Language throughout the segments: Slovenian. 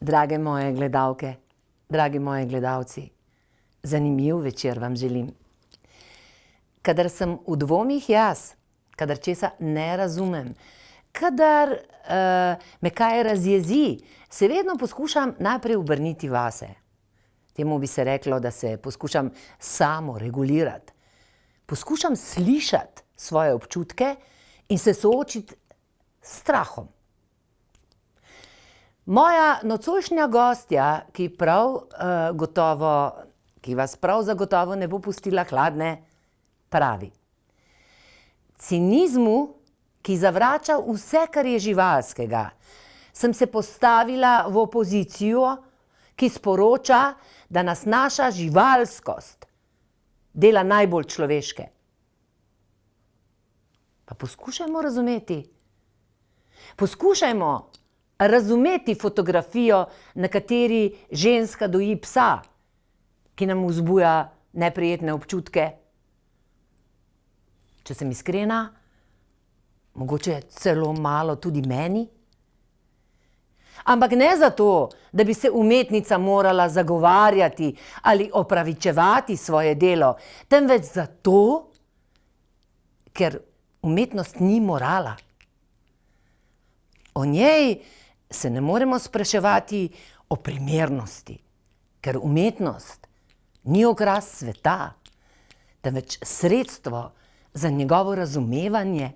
Drage moje gledalke, dragi moji gledalci, zanimiv večer vam želim. Kadar sem v dvomih jaz, kadar česa ne razumem, kadar me kaj razjezi, se vedno poskušam najprej obrniti vase. Temu bi se reklo, da se poskušam samo regulirati. Poskušam slišati svoje občutke in se soočiti s strahom. Moja nocojšnja gostja, ki vas prav zagotovo ne bo pustila hladne, pravi: cinizmu, ki zavrača vse, kar je živalskega, sem se postavila v opozicijo, ki sporoča, da nas naša živalskost dela najbolj človeške. Pa poskušajmo razumeti. Poskušajmo razumeti fotografijo, na kateri ženska doji psa, ki nam vzbuja neprijetne občutke. Če sem iskrena, mogoče celo malo tudi meni. Ampak ne zato, da bi se umetnica morala zagovarjati ali opravičevati svoje delo, temveč zato, ker umetnost ni morala. O njej se ne moremo spraševati o primernosti, ker umetnost ni okras sveta, temveč sredstvo za njegovo razumevanje,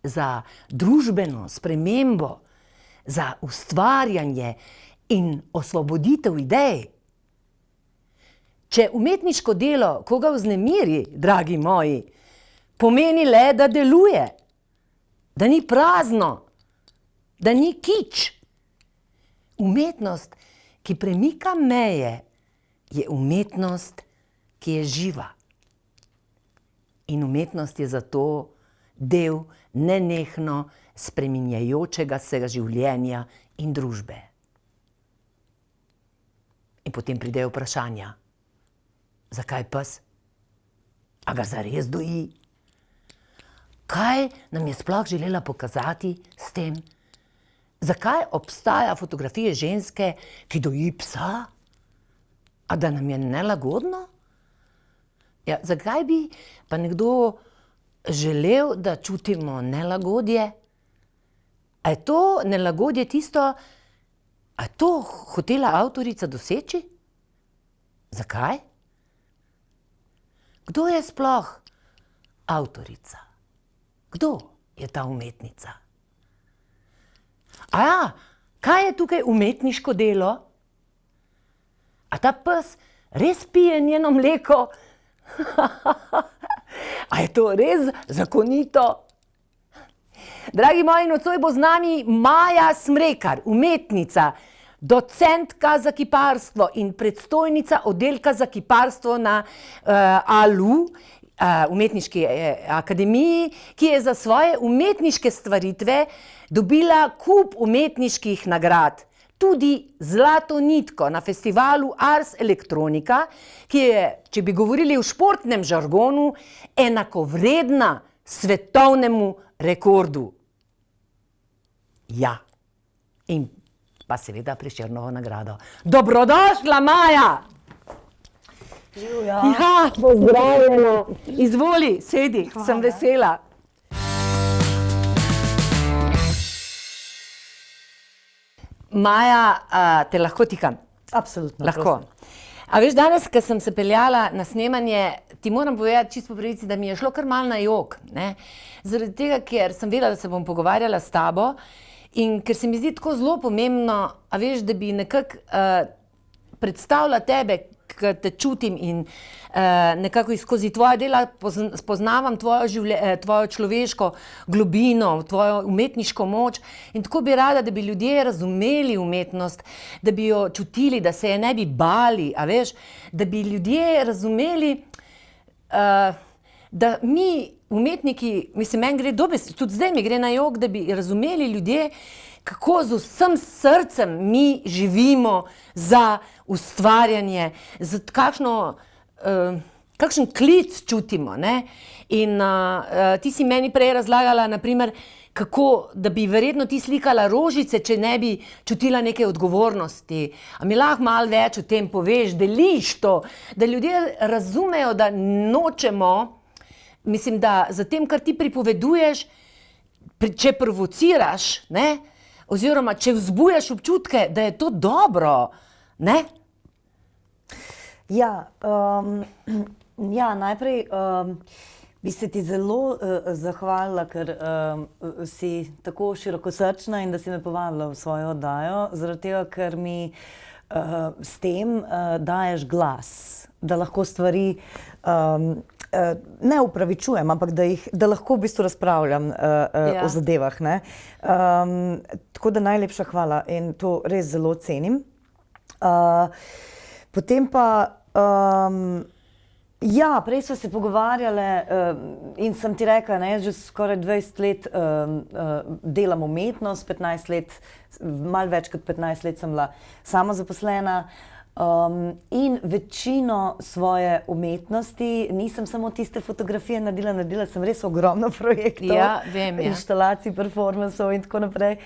za družbeno spremembo, za ustvarjanje in osvoboditev idej. Če umetniško delo koga vznemiri, dragi moji, pomeni le, da deluje, da ni prazno, da ni kič. Umetnost, ki premika meje, je umetnost, ki je živa. In umetnost je zato del nenehno spreminjajočega se življenja in družbe. In potem pridejo vprašanja. Zakaj pes? A ga zares doji? Kaj nam je sploh želela pokazati s tem? Zakaj obstaja fotografije ženske, ki doji psa? A da nam je nelagodno? Ja, zakaj bi pa nekdo želel, da čutimo nelagodje? A je to nelagodje tisto, a je to hotela avtorica doseči? Zakaj? Kdo je sploh avtorica? Kdo je ta umetnica? Kaj je tukaj umetniško delo? A ta pes res pije njeno mleko? A je to res zakonito? Dragi moji, nocoj bo z nami Maja Smrekar, umetnica, docentka za kiparstvo in predstojnica oddelka za kiparstvo na ALU, umetniški akademiji, ki je za svoje umetniške stvaritve dobila kup umetniških nagrad. Tudi zlato nitko na festivalu Ars Electronica, ki je, če bi govorili v športnem žargonu, enakovredna svetovnemu rekordu. Ja, in pa seveda Prešernovo nagrado. Dobrodošla, Maja! Živjo. Ja, pozdravljena. Izvoli, sedi, Hvala. Sem vesela. Maja, te lahko tikam? Absolutno. Lahko. A veš, danes, ko sem se peljala na snemanje, ti moram povedati čisto po pravici, da mi je šlo kar malo na jok, ne. Zaradi tega, ker sem vedela, da se bom pogovarjala s tabo in ker se mi zdi tako zelo pomembno, a veš, da bi nekako predstavila tebe, ki te čutim in nekako skozi tvoja dela spoznavam tvojo človeško globino, tvojo umetniško moč in tako bi rada, da bi ljudje razumeli umetnost, da bi jo čutili, da se je ne bi bali, a veš, da bi ljudje razumeli, da mi umetniki, mislim, meni gre tudi zdaj mi gre na jok, da bi razumeli ljudje, kako z vsem srcem mi živimo za ustvarjanje, za kakšno kakšen klic čutimo, ne? In ti si meni prej razlagala, naprimer, kako, da bi verjetno ti slikala rožice, če ne bi čutila neke odgovornosti. A mi lahko malo več o tem poveš, deliš to, da ljudje razumejo, da nočemo, mislim, da za tem, kar ti pripoveduješ, če provociraš, ne? Oziroma, če vzbujaš občutke, da je to dobro, ne? Ja, najprej bi se ti zelo zahvalila, ker si tako širokosrčna in da si me povabila v svojo oddajo, zaradi tega, ker mi s tem daješ glas, da lahko stvari ne upravičujem, ampak da lahko v bistvu razpravljam o zadevah, ne. Tako da najlepša hvala in to res zelo cenim. Potem pa, ja, prej smo se pogovarjale in sem ti rekla, ne, že skoraj 20 let delam umetnost, 15 let, malo več kot 15 let sem bila samozaposlena in večino svoje umetnosti, nisem samo tiste fotografije naredila sem res ogromno projektov, inštalacij, performansov in tako naprej,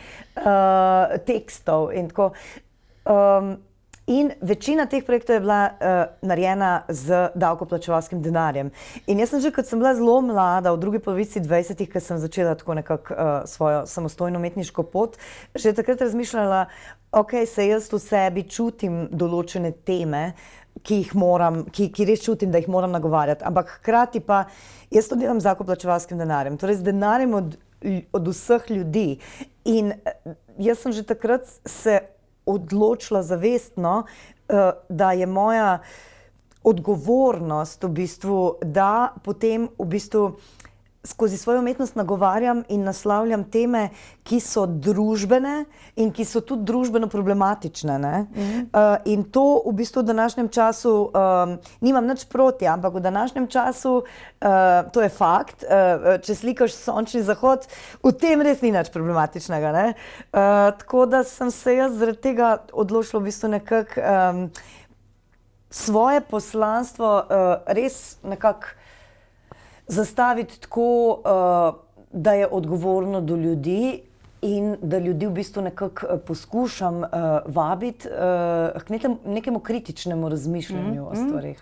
tekstov in tako. In večina teh projektov je bila narejena z davkoplačevalskim denarjem. In jaz sem že, kot sem bila zelo mlada, v drugi polovici 20-ih, ko sem začela tako nekako svojo samostojno umetniško pot, že takrat razmišljala, se jaz v sebi čutim določene teme, ki res čutim, da jih moram nagovarjati. Ampak hkrati pa jaz to delam z davkoplačevalskim denarjem, torej z denarjem od vseh ljudi. In jaz sem že takrat se odločila zavestno, da je moja odgovornost v bistvu, da potem v bistvu skozi svojo umetnost nagovarjam in naslavljam teme, ki so družbene in ki so tudi družbeno problematične, ne. In to v bistvu v današnjem času, nimam nič proti, ampak v današnjem času, to je fakt, če slikaš sončni zahod, v tem res ni nič problematičnega, ne. Tako da sem se jaz zaradi tega odločila v bistvu nekako svoje poslanstvo res nekako zastaviti tako, da je odgovorno do ljudi in da ljudi v bistvu nekako poskušam vabiti k nekemu kritičnemu razmišljanju o stvareh.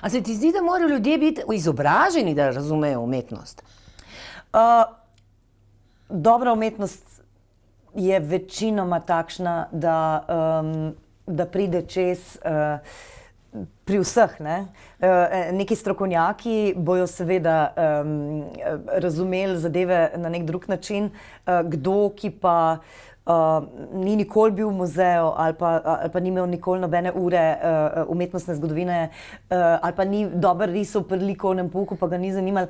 A se ti zdi, da morajo ljudje biti izobraženi, da razumejo umetnost? Dobra umetnost je večinoma takšna, da pride čez pri vseh, ne. Neki strokovnjaki bojo seveda razumeli zadeve na nek drug način, kdo, ki pa ni nikoli bil v muzeju ali pa ni imel nikoli nobene ure umetnostne zgodovine ali pa ni dobro risal pri likovnem pouku, pa ga ni zanimalo,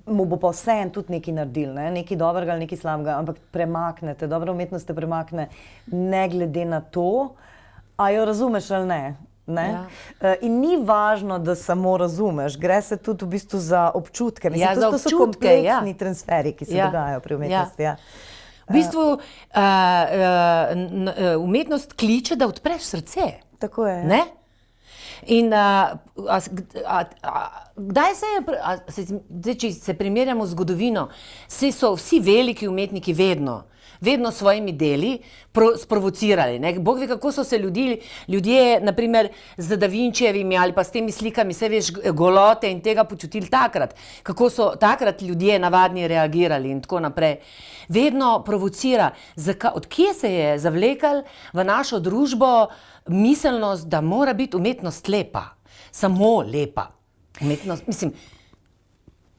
mu bo pa vseeno tudi nekaj naredil, ne, nekaj dobrega ali nekaj slabega, ampak premaknete, dobra umetnost te premakne ne glede na to, a jo razumeš ali ne. In ni važno, da samo razumeš, gre se tudi v bistvu za občutke. To so kompleksni transferi, ki se dogajajo pri umetnosti. V bistvu umetnost kliče, da odpreš srce. Tako je. Ne? In kdaj se je, zdaj, če se primerjamo z zgodovino, so vsi veliki umetniki vedno s svojimi deli sprovocirali, ne? Bog ve, kako so se ljudje, naprimer z Da Vinčijevimi ali pa s temi slikami, saj veš, golote in tega počutili takrat, kako so takrat ljudje navadni reagirali in tako naprej. Vedno provocira. Od kje se je zavlekal v našo družbo miselnost, da mora biti umetnost lepa? Samo lepa. Umetnost, mislim.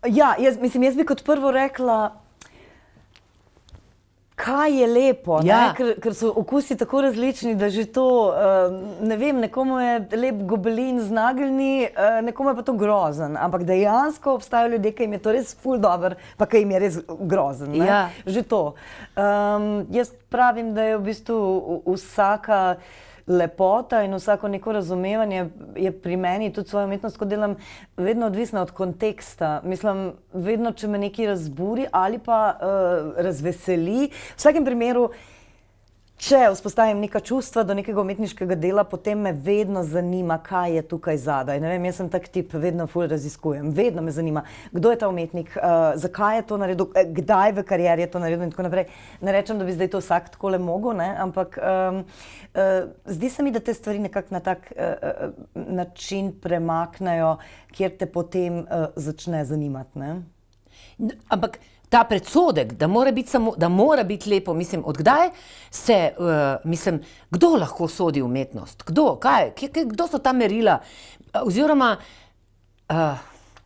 Ja, jaz bi kot prvo rekla, kaj je lepo, ker so okusi tako različni, da že to, ne vem, nekomu je lep gobelin z nageljni, nekomu je pa to grozen, ampak dejansko obstajajo ljudje, ki jim je to res ful dober, pa ki jim je res grozen, ne, že to. Jaz pravim, da je v bistvu vsaka lepota in vsako neko razumevanje je pri meni, tudi svojo umetnost, ko delam, vedno odvisna od konteksta. Mislim, vedno, če me nekaj razburi ali pa razveseli. V vsakem primeru če vzpostavim neka čustva do nekega umetniškega dela, potem me vedno zanima, kaj je tukaj zadaj. Ne vem, jaz sem tak tip, vedno ful raziskujem, vedno me zanima, kdo je ta umetnik, zakaj je to naredil, kdaj v karieri je to naredil in tako naprej. Ne rečem, da bi zdaj to vsak takole mogel, ne, ampak zdi se mi, da te stvari nekako na tak način premaknejo, kjer te potem začne zanimati, ne. Ampak ta predsodek, da mora biti da mora biti lepo, mislim, odkdaj se, mislim, kdo lahko sodi umetnost? Kdo? Kaj? Kdo so ta merila? Oziroma,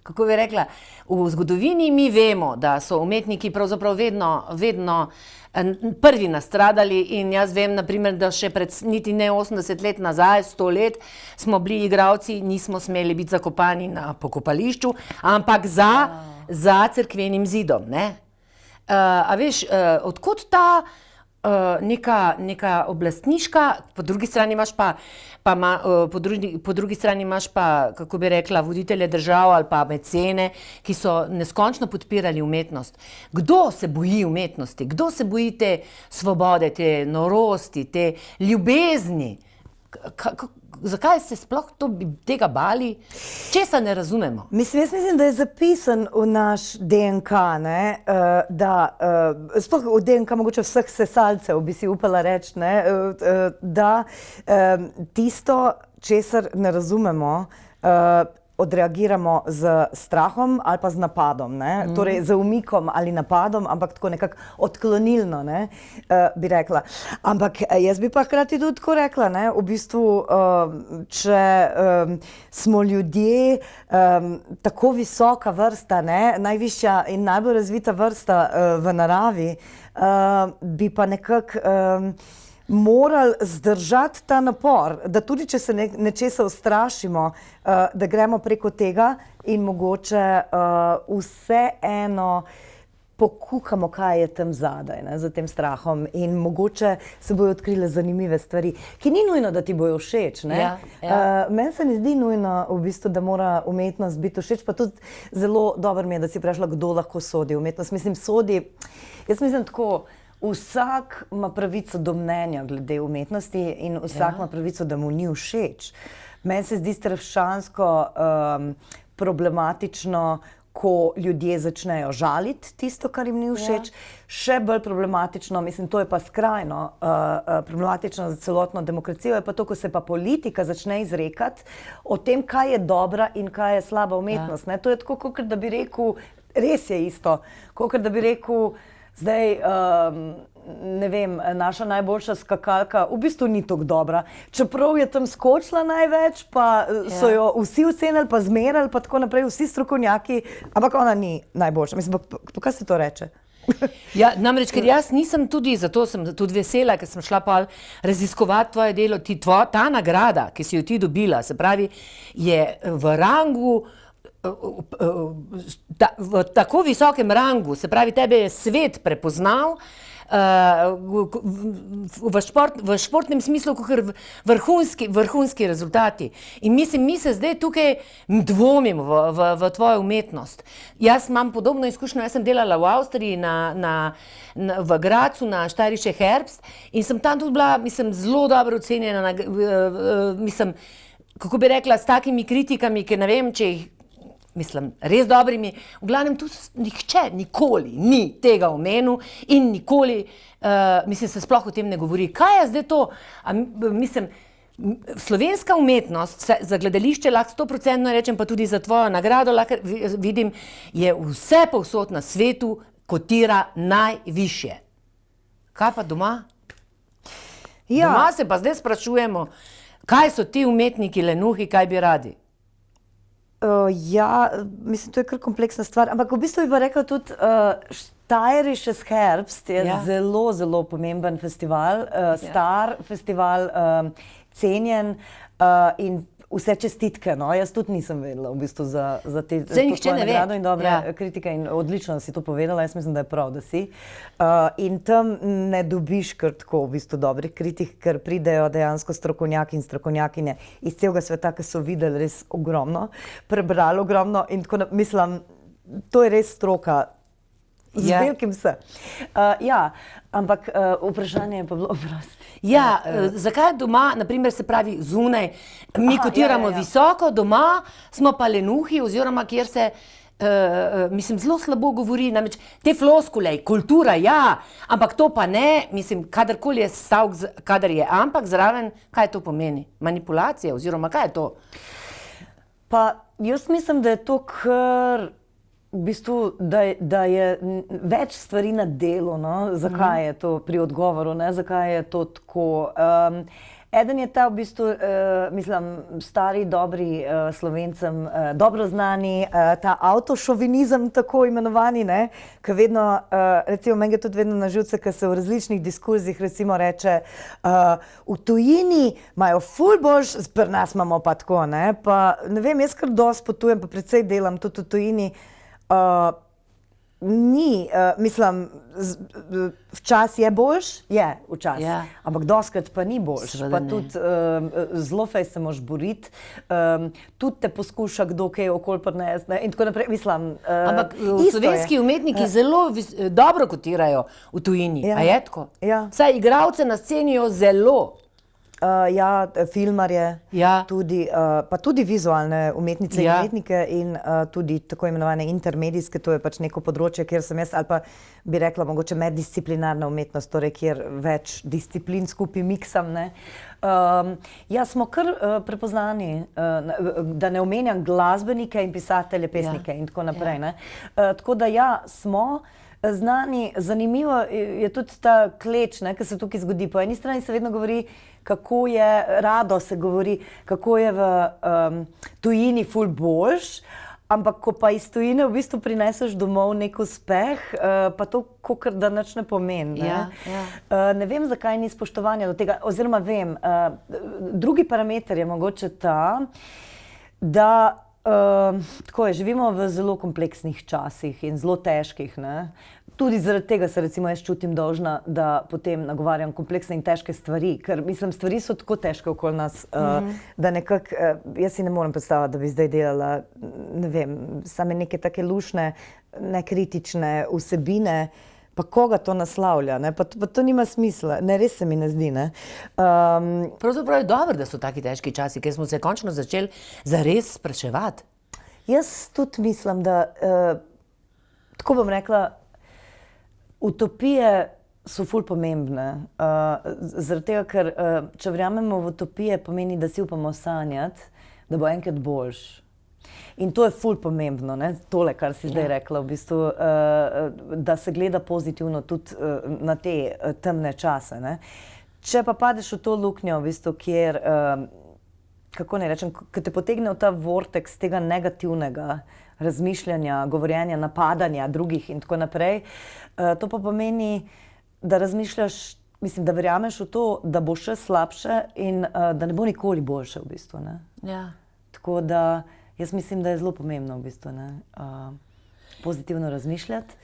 kako bi rekla, v zgodovini mi vemo, da so umetniki pravzaprav vedno prvi nastradali in jaz vem, naprimer, da še pred niti ne 80 let nazaj, 100 let, smo bili igralci, nismo smeli biti zakopani na pokopališču, ampak za cerkvenim zidom, ne? A veš, odkot ta neka oblastniška, po drugi strani imaš po drugi strani imaš pa, kako bi rekla, voditelje držav ali pa mecene, ki so neskončno podpirali umetnost. Kdo se boji umetnosti? Kdo se boji te svobode, te norosti, te ljubezni? Zakaj se sploh tega bali? Česa ne razumemo? Mislim, jaz mislim, da je zapisan v naš DNK, ne, sploh v DNK mogoče vseh sesalcev, bi si upala reči, ne, da tisto, česar ne razumemo, odreagiramo z strahom ali pa z napadom, ne? Torej z umikom ali napadom, ampak tako nekako odklonilno, ne? Bi rekla. Ampak jaz bi pa hkrati tudi tako rekla, ne? V bistvu, če smo ljudje tako visoka vrsta, ne? Najvišja in najbolj razvita vrsta v naravi, bi pa nekako morali zdržati ta napor, da tudi če se nečesa ustrašimo, da gremo preko tega in mogoče vseeno pokukamo, kaj je tam zadaj, ne, za tem strahom in mogoče se bojo odkrile zanimive stvari, ki ni nujno, da ti bojo všeč, ne. Meni se ne zdi nujno v bistvu, da mora umetnost biti všeč, pa tudi zelo dobro mi je, da si vprašala, kdo lahko sodi umetnost. Mislim, jaz mislim tako, vsak ima pravico do mnenja glede umetnosti in vsak ima pravico, da mu ni všeč. Meni se zdi strašansko problematično, ko ljudje začnejo žaliti tisto, kar jim ni všeč. Še bolj problematično, mislim, to je pa skrajno problematično za celotno demokracijo, je pa to, ko se pa politika začne izrekati o tem, kaj je dobra in kaj je slaba umetnost. Ne? To je tako, kot da bi rekel, res je isto, kot da bi rekel, zdaj, ne vem, naša najboljša skakalka v bistvu ni tako dobra. Čeprav je tam skočila največ, pa so jo vsi ocenili, pa zmerali, pa tako naprej, vsi strokovnjaki, ampak ona ni najboljša. Mislim, pa kaj se to reče? Ja, namreč, ker jaz nisem tudi, zato sem tudi vesela, ker sem šla pa raziskovati tvoje delo, ta nagrada, ki si jo ti dobila, se pravi, je v rangu, v tako visokem rangu, se pravi, tebe je svet prepoznal v športnem smislu, kot vrhunski rezultati. In mislim, mi se zdaj tukaj dvomimo v tvojo umetnost. Jaz imam podobno izkušnjo, jaz sem delala v Avstriji, v Grazu, na Steirische Herbst in sem tam tudi bila, mislim, zelo dobro ocenjena, mislim, kako bi rekla, s takimi kritikami, ki ne vem, če jih mislim, res dobrimi, v glavnem tu nihče nikoli ni tega omenil in nikoli, mislim, se sploh o tem ne govori. Kaj je zdaj to? Mislim, slovenska umetnost, za gledališče lahko 100% rečem, pa tudi za tvojo nagrado lahko vidim, je vse povsod na svetu kotira najvišje. Kaj pa doma? Ja. Doma se pa zdaj sprašujemo, kaj so ti umetniki lenuhi, kaj bi radi? Ja, mislim, to je kar kompleksna stvar, ampak v bistvu bi pa rekla tudi, Steirisches Herbst je zelo, zelo pomemben festival, star festival, cenjen in vse čestitke, no, jaz tudi nisem vedela v bistvu za to tvojo nagrado in dobre kritike in odlično, da si to povedala, jaz mislim, da je prav, da si. In tam ne dobiš kar tako v bistvu dobrih kritik, ker pridejo dejansko strokovnjaki in strokovnjakinje iz celega sveta, ki so videli res ogromno, prebrali ogromno in tako mislim, to je res stroka Z Ja. velikim S. Ja, ampak vprašanje je pa bilo prosto. Ja, zakaj doma, naprimer, se pravi zunaj, mi kotiramo visoko, doma smo pa lenuhi, oziroma kjer se, mislim, zelo slabo govori, namreč te floskule, kultura, ja, ampak to pa ne, mislim, kadarkoli je stavek, kadar je ampak zraven, kaj to pomeni? Manipulacija, oziroma kaj je to? Pa jaz mislim, da je to kar v bistvu, da je več stvari na delu, no? Zakaj je to pri odgovoru, ne? Zakaj je to tako. Eden je ta v bistvu, mislim, stari, dobri Slovencem, dobro znani, ta avtošovinizem tako imenovani, ne? Ki vedno, recimo meni je tudi vedno na živce, ki se v različnih diskurzih recimo reče, v tujini imajo ful boljš, pri nas imamo pa tako, ne? Pa ne vem, jaz kar dosti potujem, pa precej delam tudi v tujini. Ni, mislim, včasih je boljš, je včasih, Ja. ampak doskrat pa ni boljš. Seveda Pa ne. tudi zelo fej se moraš boriti, tudi te poskuša kdo kaj okoli prinesti, ne, in tako naprej, mislim. Ampak isto slovenski je. umetniki zelo dobro kotirajo v tujini, Ja. a je tako? Ja. Saj igralce nascenijo zelo. Ja, filmarje, Ja. tudi, pa tudi vizualne umetnice in Ja. umetnike in tudi tako imenovane intermedijske, to je pač neko področje, kjer sem jaz, ali pa bi rekla mogoče meddisciplinarna umetnost, torej kjer več disciplin skupaj miksam, ne. Ja, smo kar prepoznani, da ne omenjam glasbenike in pisatelje, pesnike in tako naprej, ne. Tako da ja, smo znani, zanimivo je tudi ta kleč, ne, ki se tukaj zgodi. Po eni strani se vedno govori, kako je, rado se govori, kako je v tujini ful boljš, ampak ko pa iz tujine v bistvu prineseš domov nek uspeh, pa to kakor da nič ne pomeni. Ne? Ja. Ne vem, zakaj ni spoštovanja do tega, oziroma vem, drugi parameter je mogoče ta, da tako je, živimo v zelo kompleksnih časih in zelo težkih, ne? Tudi zaradi tega se recimo jaz čutim dolžna, da potem nagovarjam kompleksne in težke stvari, ker mislim, stvari so tako težke okoli nas, da nekako, jaz si ne morem predstavljati, da bi zdaj delala, ne vem, same neke take lušne, nekritične vsebine, pa koga to naslavlja, ne? Pa to nima smisla, ne, res se mi ne zdi, ne. Pravzaprav je dobro, da so taki težki časi, ker smo se končno začeli zares spraševati. Jaz tudi mislim, da, tako bom rekla, utopije so ful pomembne, zaradi tega, ker če verjamemo v utopije, pomeni, da si upamo sanjati, da bo enkrat boljš. In to je ful pomembno, ne? Tole, kar si zdaj rekla, v bistvu, da se gleda pozitivno tudi na te temne čase, ne? Če pa padeš v to luknjo, v bistvu, kjer, kako naj rečem, ko te potegne v ta vortex tega negativnega razmišljanja, govorjenja, napadanja drugih in tako naprej, to pa pomeni, da razmišljaš, mislim, da verjameš v to, da bo še slabše in da ne bo nikoli boljše v bistvu, ne? Ja. Tako da jaz mislim, da je zelo pomembno v bistvu, ne, pozitivno razmišljati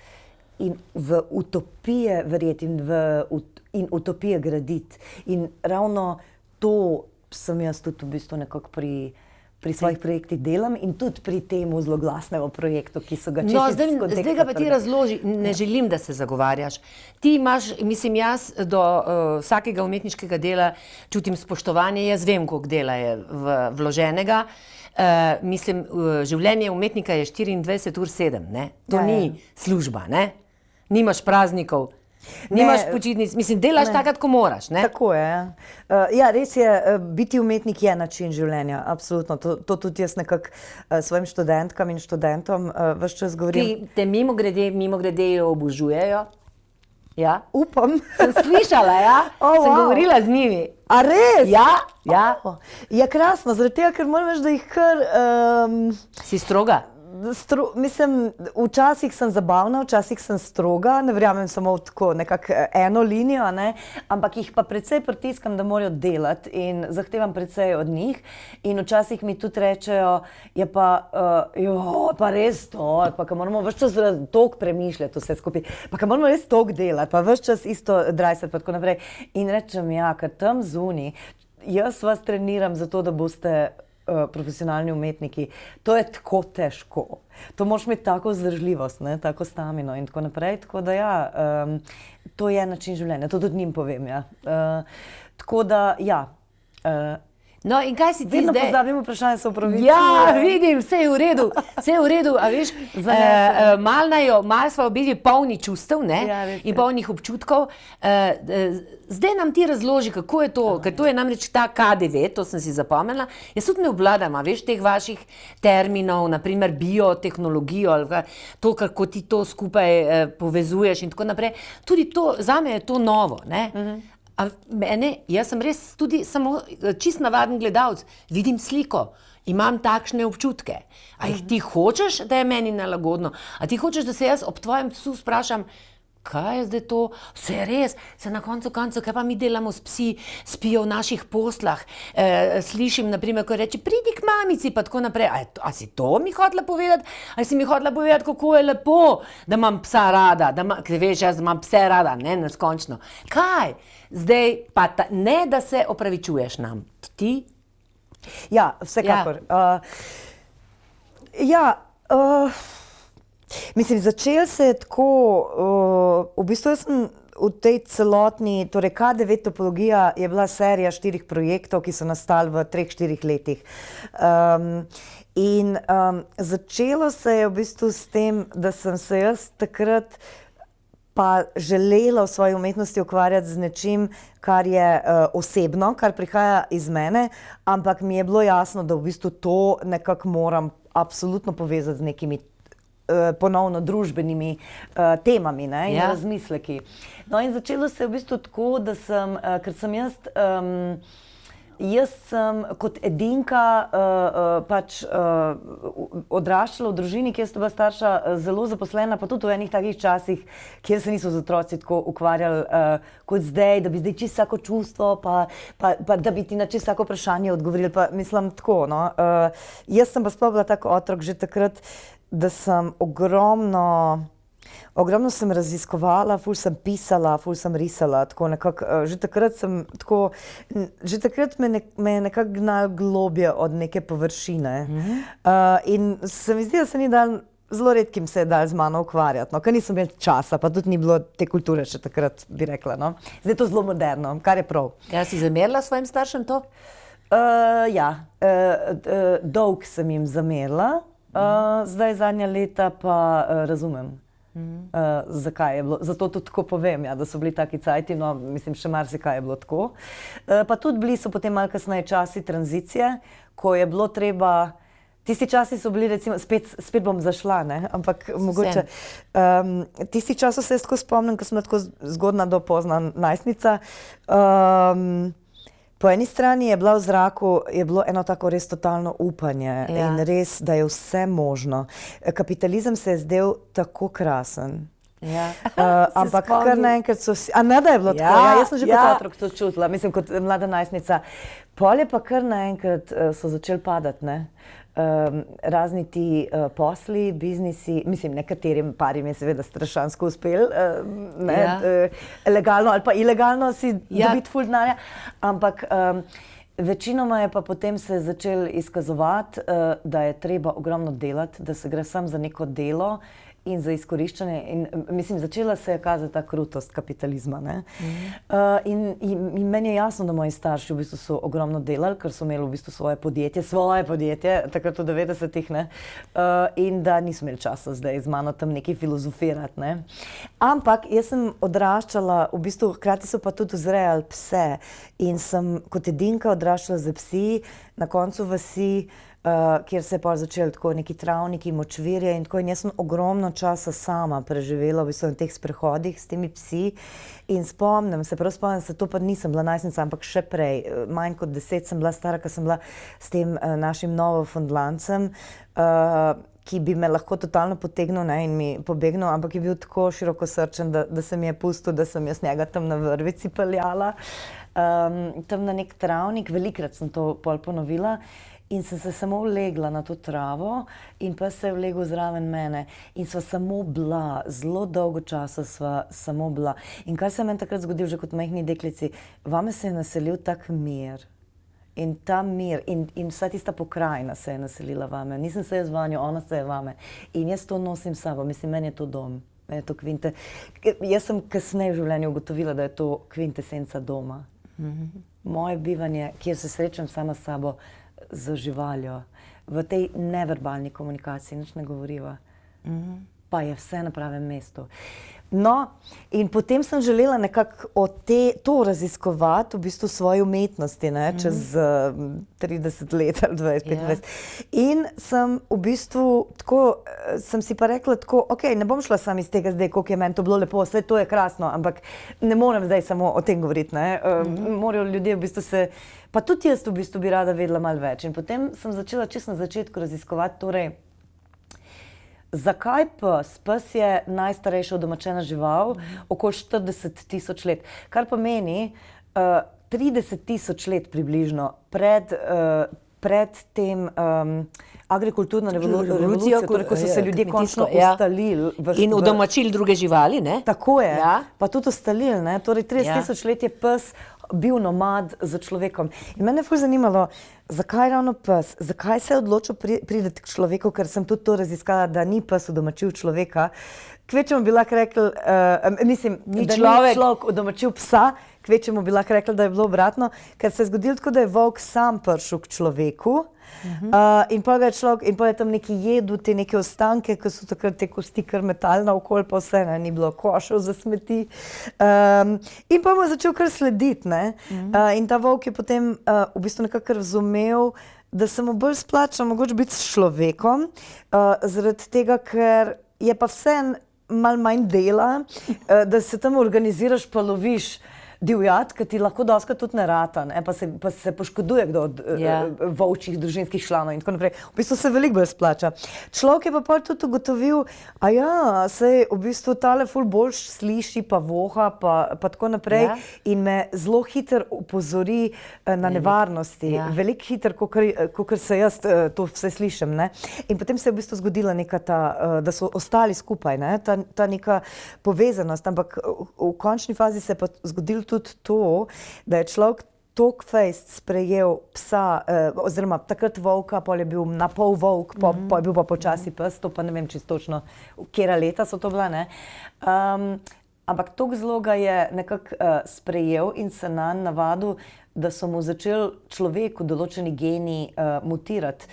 in v utopije verjeti in utopije graditi. In ravno to sem jaz tudi v bistvu nekako pri svojih projektih delam in tudi pri tem zloglasnem projektu, ki so ga čisto iz konteksta. Zdaj ga pa ti razloži, ne želim, da se zagovarjaš. Ti imaš, mislim, jaz do vsakega umetniškega dela čutim spoštovanje, jaz vem, koliko dela je vloženega. Mislim, življenje umetnika je 24/7, ne? To ni služba, ne? Nimaš praznikov, nimaš počitnic, mislim, delaš takrat, ko moraš, ne? Tako je, ja. Ja, res je, biti umetnik je način življenja, absolutno. To tudi jaz nekako svojim študentkam in študentom ves čas govorim. Ki te mimogrede obožujejo. Ja? Upam. Sem slišala, ja? Sem govorila z njimi. A res? Ja, ja. Ja, krasno, zaradi tega, ker moram reči, da jih kar... Si stroga? Mislim, včasih sem zabavna, včasih sem stroga, ne verjamem samo v tako nekako eno linijo, ne? Ampak jih pa precej pritiskam, da morajo delati in zahtevam precej od njih. In včasih mi tudi rečejo, je pa, pa res to, pa ka moramo ves čas toliko premišljati vse skupaj, pa ka moramo res toliko delati, pa ves čas isto drajsati, pa tako naprej. In rečem, ja, ker tam zunaj, jaz vas treniram za to, da boste profesionalni umetniki, to je tako težko. To moraš imeti tako vzdržljivost, ne, tako stamino in tako naprej. Tako da ja, to je način življenja, to tudi njim povem. Ja. Tako da ja. No, in kaj si ti Vedno zdaj? pozabim vprašanje, se opravičujem. Ja, vidim, vse je v redu, vse je v redu, a veš, malo smo bili polni čustev, ne, Ja, res je. in polnih občutkov. Zdaj nam ti razloži, kako je to, ker to je namreč ta K9, to sem si zapomnila. Jaz tudi ne obvladam, a veš, teh vaših terminov, naprimer biotehnologijo, ali to, kako ti to skupaj povezuješ in tako naprej. Tudi to, zame je to novo, ne. A mene, jaz sem res tudi samo čist navaden gledalec, vidim sliko, imam takšne občutke. A jih ti hočeš, da je meni nelagodno? A ti hočeš, da se jaz ob tvojem psu sprašam, kaj je zdaj to? Vse je res, se na koncu koncev, kaj pa mi delamo s psi, spijo v naših poslah. Slišim, naprimer, ko reče, pridi k mamici, pa tako naprej. A si to mi hotela povedati? A si mi hotela povedati, kako je lepo, da imam psa rada, ker veš, jaz imam pse rada, ne, neskončno. Kaj? Zdaj pa ne, da se opravičuješ nam. Ti? Ja, vsekakor. Mislim, začel se je tako, v bistvu jaz sem v tej celotni, torej K9 topologija je bila serija 4 projektov, ki so nastali v 3-4 letih. Začelo se je v bistvu s tem, da sem se jaz takrat pa želela v svoji umetnosti ukvarjati z nečim, kar je osebno, kar prihaja iz mene, ampak mi je bilo jasno, da v bistvu to nekako moram absolutno povezati z nekimi ponovno družbenimi temami, ne, in razmisleki. No in začelo se je v bistvu tako, da sem, ker sem jaz sem kot edinka pač odraščala v družini, kjer sta bila starša zelo zaposlena, pa tudi v enih takih časih, kjer se niso z otroci tako ukvarjali kot zdaj, da bi zdaj čisto vsako čustvo, pa da bi ti na čisto vsako vprašanje odgovorili, pa mislim tako, no. Jaz sem pa sploh bila tak otrok že takrat, da sem ogromno sem raziskovala, ful sem pisala, ful sem risala, tako nekako, že takrat me je nekako gnalo globje od neke površine. In se mi zdi, da se ni dal, zelo redkim se je dal z mano ukvarjati, no, ker nisem imela časa, pa tudi ni bilo te kulture še takrat, bi rekla, no. Zdaj je to zelo moderno, kar je prav. Ja, si zamerila svojim staršem to? Dolg sem jim zamerila, zdaj zadnja leta pa razumem. Zakaj je bilo, zato tudi tako povem, ja, da so bili taki cajti, no, mislim, še marsikaj je bilo tako. Pa tudi bili so potem malo kasneje časi tranzicije, ko je bilo treba, tisti časi so bili, recimo, spet bom zašla, ne, ampak mogoče, tisti časi se jaz tako spomnim, ko sem bila tako zgodna do pozna najstnica, po eni strani je bila v zraku, je bilo eno tako res totalno upanje in res, da je vse možno. Kapitalizem se je zdel tako krasen. Ampak kar naenkrat so vsi, a ne da je bilo tako, jaz sem že kot otrok to čutila, mislim kot mlada najstnica. Pol je pa kar naenkrat so začeli padati, ne. Razni ti posli, biznisi, mislim, nekaterim parim je seveda strašansko uspel, legalno ali pa ilegalno si dobiti ful denarja, ampak večinoma je pa potem se začel izkazovati, da je treba ogromno delati, da se gre samo za neko delo in za izkoriščanje in mislim, začela se je kazati ta krutost kapitalizma, ne. In meni je jasno, da moji starši v bistvu so ogromno delali, ker so imeli v bistvu svoje podjetje, takrat v 90-ih, ne, in da niso imeli časa zdaj z mano tam nekaj filozofirati, ne. Ampak jaz sem odraščala, v bistvu hkrati so pa tudi vzrejali pse in sem kot edinka odraščala z psi, na koncu vasi, kjer se je pa začeli tako neki travniki, močvirje in tako, in jaz sem ogromno časa sama preživela v bistvu na teh sprehodih s temi psi in spomnim se, to pa nisem bila najstnica, ampak še prej, manj kot 10 sem bila stara, ko sem bila s tem našim novofundlancem, ki bi me lahko totalno potegnil, ne, in mi pobegnil, ampak je bil tako širokosrčen, da se mi je pustil, da sem jaz njega tam na vrvici peljala, tam na nek travnik, velikrat sem to pol ponovila. In sem se samo ulegla na to travo in pa se je vlegel zraven mene in sva samo bila, zelo dolgo časa sva samo bila. In kar se je meni takrat zgodilo, že kot majhni deklici, vame se je naselil tak mir In ta mir in vsa tista pokrajina se je naselila vame. Nisem se jaz vanjo, ona se je vame. In jaz to nosim s sabo, mislim, meni je to dom. Meni je to jaz sem kasneje v življenju ugotovila, da je to kvintesenca doma. Moje bivanje, kjer se srečam sama s sabo, z živaljo, v tej neverbalni komunikaciji, nič ne govoriva. Pa je vse na pravem mestu. No, in potem sem želela nekako to raziskovati v bistvu svoje umetnosti, ne, čez 30 let ali 20-25. In sem v bistvu tako, sem si pa rekla tako, ok, ne bom šla sam iz tega zdaj, koliko je meni to bilo lepo, vse to je krasno, ampak ne morem zdaj samo o tem govoriti, ne. Morajo ljudje v bistvu se, pa tudi jaz v bistvu bi rada vedela malo več. In potem sem začela čisto na začetku raziskovati, torej, zakaj pes? Pes je najstarejša udomačena žival, okoli 40 000 let. Kar pomeni 30 000 let približno pred tem agrikulturno revolucijo, ko so se ljudje končno ustalili. In udomačili druge živali, ne? Tako je, pa tudi ustalili, ne? Torej 30 000 let je pes bil nomad za človekom. In mene je ful zanimalo, zakaj ravno pes, zakaj se je odločil priti k človeku, ker sem tudi to raziskala, da ni pes udomačil človeka. Kvečemu bi lahko rekli, mislim, da ni človek udomačil psa, kvečemu bi lahko rekli, da je bilo obratno, ker se je zgodilo tako, da je volk sam prišel k človeku. In potem je tam neki jedel te neke ostanke, ki so takrat te kosti kar metalna okoli, pa vse, ne, ni bilo košev za smeti. In pa mu je začel kar slediti, ne. In ta volk je potem v bistvu nekako razumel, da se mu bolj splača mogoče biti s človekom, zaradi tega, ker je pa vseeno malo manj dela, da se tam organiziraš pa loviš divjad, ki ti lahko dostikrat tudi ne rata, ne? Pa se poškoduje kdo od volčjih družinskih članov in tako naprej. V bistvu se veliko bolj splača. Človek je pa pol tudi ugotovil, sej v bistvu tale ful boljš sliši, pa voha, pa tako naprej in me zelo hitro upozori na nevarnosti. Veliko hitro, kakor se jaz to vse slišim, ne? In potem se je v bistvu zgodila neka ta, da so ostali skupaj, ne? Ta neka povezanost, ampak v končni fazi se je pa zgodilo tudi to, da je človek toliko fejst sprejel psa, oziroma takrat volka, pol je bil na pol volk, pol je bil pa počasi pes, to pa ne vem čisto točno, katera leta so to bila, ne. Ampak toliko zelo ga je nekako sprejel in se nanj navadil, da so mu začeli človeku določeni geni mutirati.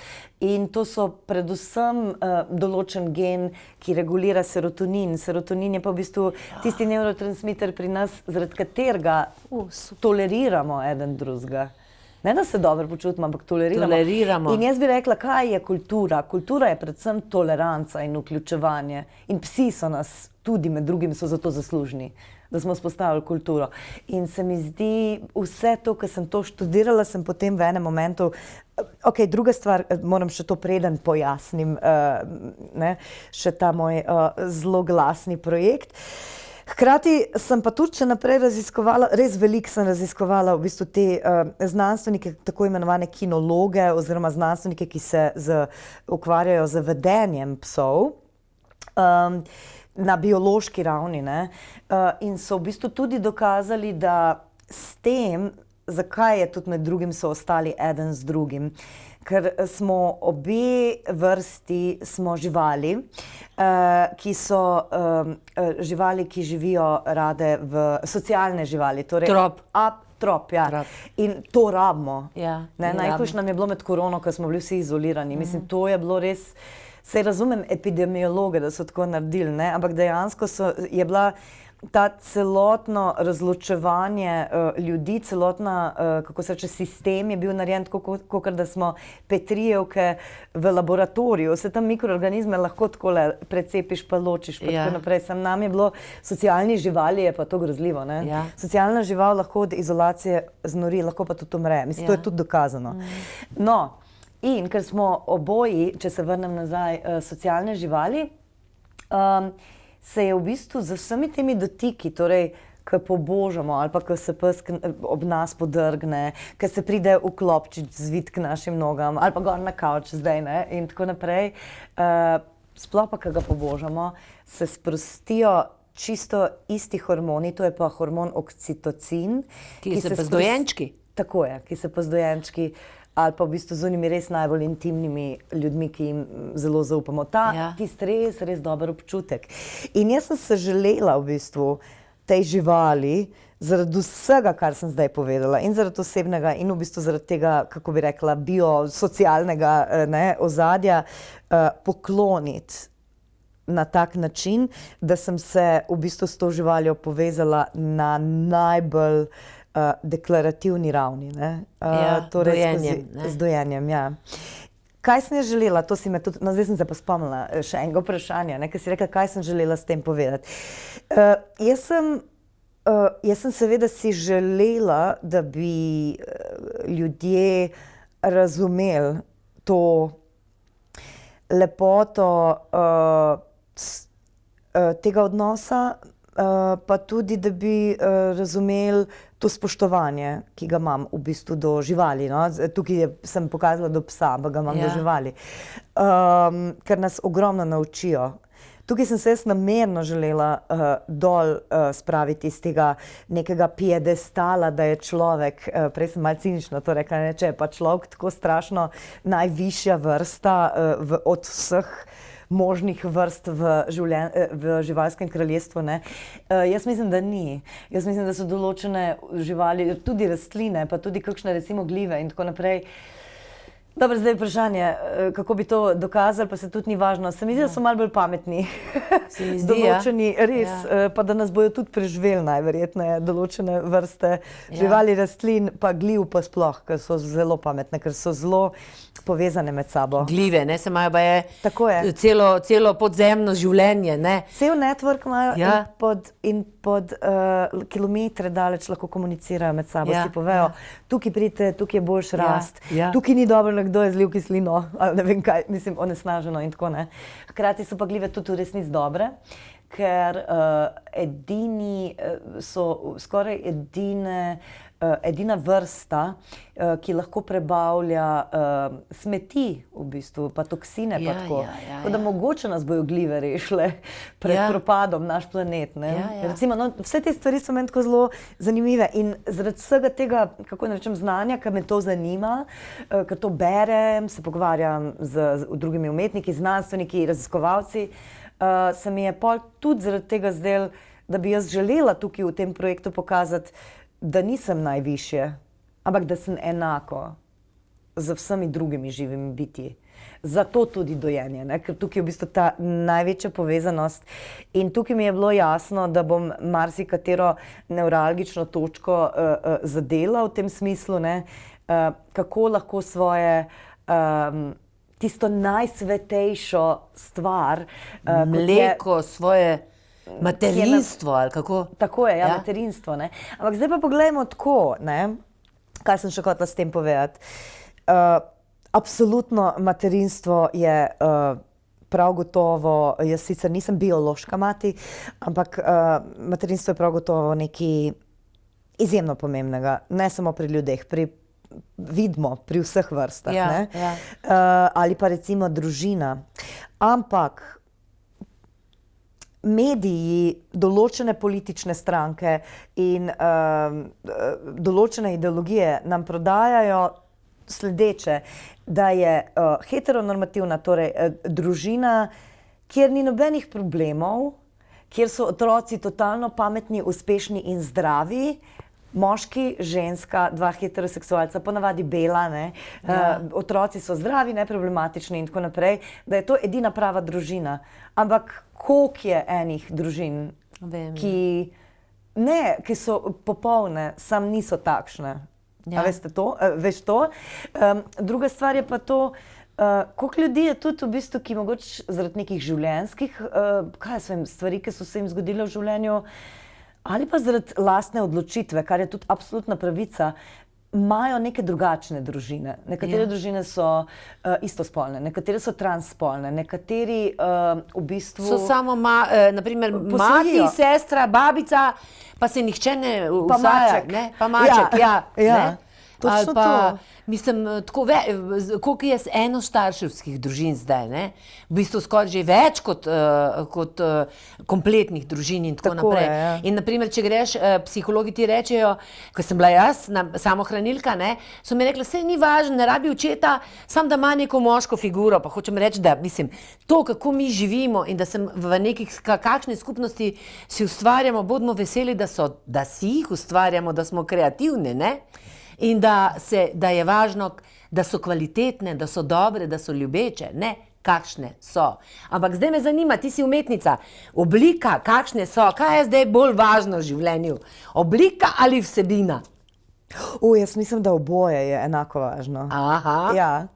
In to so predvsem določen gen, ki regulira serotonin. Serotonin je pa v bistvu tisti nevrotransmiter pri nas, zaradi katerega toleriramo eden drugega. Ne, da se dobro počutimo, ampak toleriramo. In jaz bi rekla, kaj je kultura? Kultura je predvsem toleranca in vključevanje. In psi so nas, tudi med drugim, so za to zaslužni, da smo vzpostavili kulturo. In se mi zdi, vse to, ko sem to študirala, sem potem v enem momentu, ok, druga stvar, moram še to preden pojasnim, ne, še ta moj zelo glasni projekt. Hkrati sem pa tudi še naprej raziskovala, res veliko sem raziskovala v bistvu te znanstvenike, tako imenovane kinologe oziroma znanstvenike, ki se ukvarjajo z vedenjem psov na biološki ravni, ne. In so v bistvu tudi dokazali, da s tem, zakaj je tudi med drugim so ostali eden z drugim, ker smo obe vrsti smo živali, ki so živali, ki živijo rade v socialne živali. Torej, trop, ja. In to rabimo. Najhujše nam je bilo med korono, ko smo bili vsi izolirani. Mislim, to je bilo res, saj razumem epidemiologe, da so tako naredili, ne? Ampak dejansko je bila ta celotno razločevanje ljudi, celotna, kako se reče, sistem je bil narejen tako, kakor da smo petrijevke v laboratoriju. Vse tam mikroorganizme lahko takole precepiš pa ločiš pa tako naprej. Sam nam je bilo, socialni živali je pa to grozljivo, ne? Socialna žival lahko od izolacije znori, lahko pa tudi umre. Mislim, to je tudi dokazano. No, in ker smo oboji, če se vrnem nazaj, socialne živali, se je v bistvu z vsemi temi dotiki, torej, ko pobožamo ali pa ko se pes ob nas podrgne, ko se pride v klopčič zvit k našim nogam ali pa gor na kavč zdaj, ne, in tako naprej, sploh pa, ko ga pobožamo, se sprostijo čisto isti hormoni, to je pa hormon oksitocin. Ki se pa z dojenčki? Tako je, ki se pa z dojenčki ali pa v bistvu z unimi res najbolj intimnimi ljudmi, ki jim zelo zaupamo. Tisti res dober občutek. In jaz sem se želela v bistvu tej živali, zaradi vsega, kar sem zdaj povedala, in zaradi osebnega, in v bistvu zaradi tega, kako bi rekla, biosocialnega ozadja, pokloniti na tak način, da sem se v bistvu s to živaljo povezala na najbolj deklarativni ravni. Z dojenjem, ja. Kaj sem želela, to si me tudi, zdaj sem se pa spomnila še enega vprašanja, ker si rekla, kaj sem želela s tem povedati. Jaz sem seveda si želela, da bi ljudje razumeli to lepoto tega odnosa, pa tudi, da bi razumeli to spoštovanje, ki ga imam v bistvu do živali. Tukaj sem pokazala do psa, ampak ga imam do živali. Ker nas ogromno naučijo. Tukaj sem se jaz namerno želela dol spraviti iz tega nekega piedestala, da je človek, prej sem malo cinično to rekla, če je pa človek tako strašno najvišja vrsta od vseh možnih vrst v živalskem kraljestvu. Jaz mislim, da ni. Jaz mislim, da so določene živali, tudi rastline, pa tudi kakšne recimo glive in tako naprej. Dobro, zdaj je vprašanje, kako bi to dokazali, pa se tudi ni važno. Se mi zdi, da so malo bolj pametni. Se mi zdi, določeni, res, pa da nas bojo tudi preživeli najverjetneje, določene vrste živali, rastlin, pa gliv pa sploh, ker so zelo pametne, ker so zelo povezane med sabo. Glive, se imajo pa celo podzemno življenje, ne? Cel network imajo in pod kilometre daleč lahko komunicirajo med sabo, si povejo, tukaj pridite, tukaj je boljš rast, tukaj ni dobro, kdo je zlil kislino, ali ne vem kaj, mislim, onesnaženo in tako, ne. Hkrati so pa glive tudi v resnici dobre, ker so skoraj edina vrsta, ki lahko prebavlja smeti, v bistvu, pa toksine, pa tako. Tako da mogoče nas bojo glive rešile pred propadom, naš planet, ne. Recimo, vse te stvari so meni tako zelo zanimive in zaradi vsega tega, kako ne rečem, znanja, ker me to zanima, ker to berem, se pogovarjam z drugimi umetniki, znanstveniki, raziskovalci, se mi je pol tudi zaradi tega zdelo, da bi jaz želela tukaj v tem projektu pokazati, da nisem najvišje, ampak da sem enako z vsemi drugimi živimi bitji. Zato tudi dojenje, ker tukaj je v bistvu ta največja povezanost in tukaj mi je bilo jasno, da bom marsikatero nevralgično točko zadela v tem smislu, kako lahko svoje tisto najsvetejšo stvar, mleko, svoje materinstvo, ali kako? Tako je, materinstvo. Ampak zdaj pa poglejmo tako, kaj sem še hotela s tem povedati. Absolutno materinstvo je prav gotovo, jaz sicer nisem biološka mati, ampak materinstvo je prav gotovo nekaj izjemno pomembnega, ne samo pri ljudeh, vidimo pri vseh vrstah, ali pa recimo družina. Ampak mediji, določene politične stranke in določene ideologije nam prodajajo sledeče, da je heteronormativna, torej družina, kjer ni nobenih problemov, kjer so otroci totalno pametni, uspešni in zdravi, moški, ženska, dva heteroseksualca, ponavadi bela, otroci so zdravi, neproblematični in tako naprej, da je to edina prava družina. Ampak koliko je enih družin, ki so popolne, sam niso takšne. A veste to? Veš to? Druga stvar je pa to, koliko ljudi je tudi v bistvu, ki mogoče zaradi nekih življenjskih, stvari, ki so se jim zgodile v življenju, ali pa zaradi lastne odločitve, kar je tudi absolutna pravica, imajo neke drugačne družine. Nekatere družine so istospolne, nekatere so transspolne, nekateri v bistvu so samo, naprimer, mati, sestra, babica, pa se nihče ne usaja, pa maček, Točno ali pa, to. mislim, tako koliko je enostarševskih družin zdaj, ne? V bistvu skoraj že več kot kompletnih družin in tako Tako naprej. je, ja. In naprimer, če greš, psihologi ti rečejo, ko sem bila jaz samohranilka, ne, so mi rekli, saj ni važno, ne rabi očeta, samo da ima neko moško figuro, pa hočem reči, da mislim, to, kako mi živimo in da sem v nekih kakšni skupnosti si ustvarjamo, bodimo veseli, da si jih ustvarjamo, da smo kreativni, ne? In da je važno, da so kvalitetne, da so dobre, da so ljubeče, ne kakšne so. Ampak zdaj me zanima, ti si umetnica, oblika, kakšne so, kaj je zdaj bolj važno v življenju? Oblika ali vsebina? Jaz mislim, da oboje je enako važno. Aha. Ja.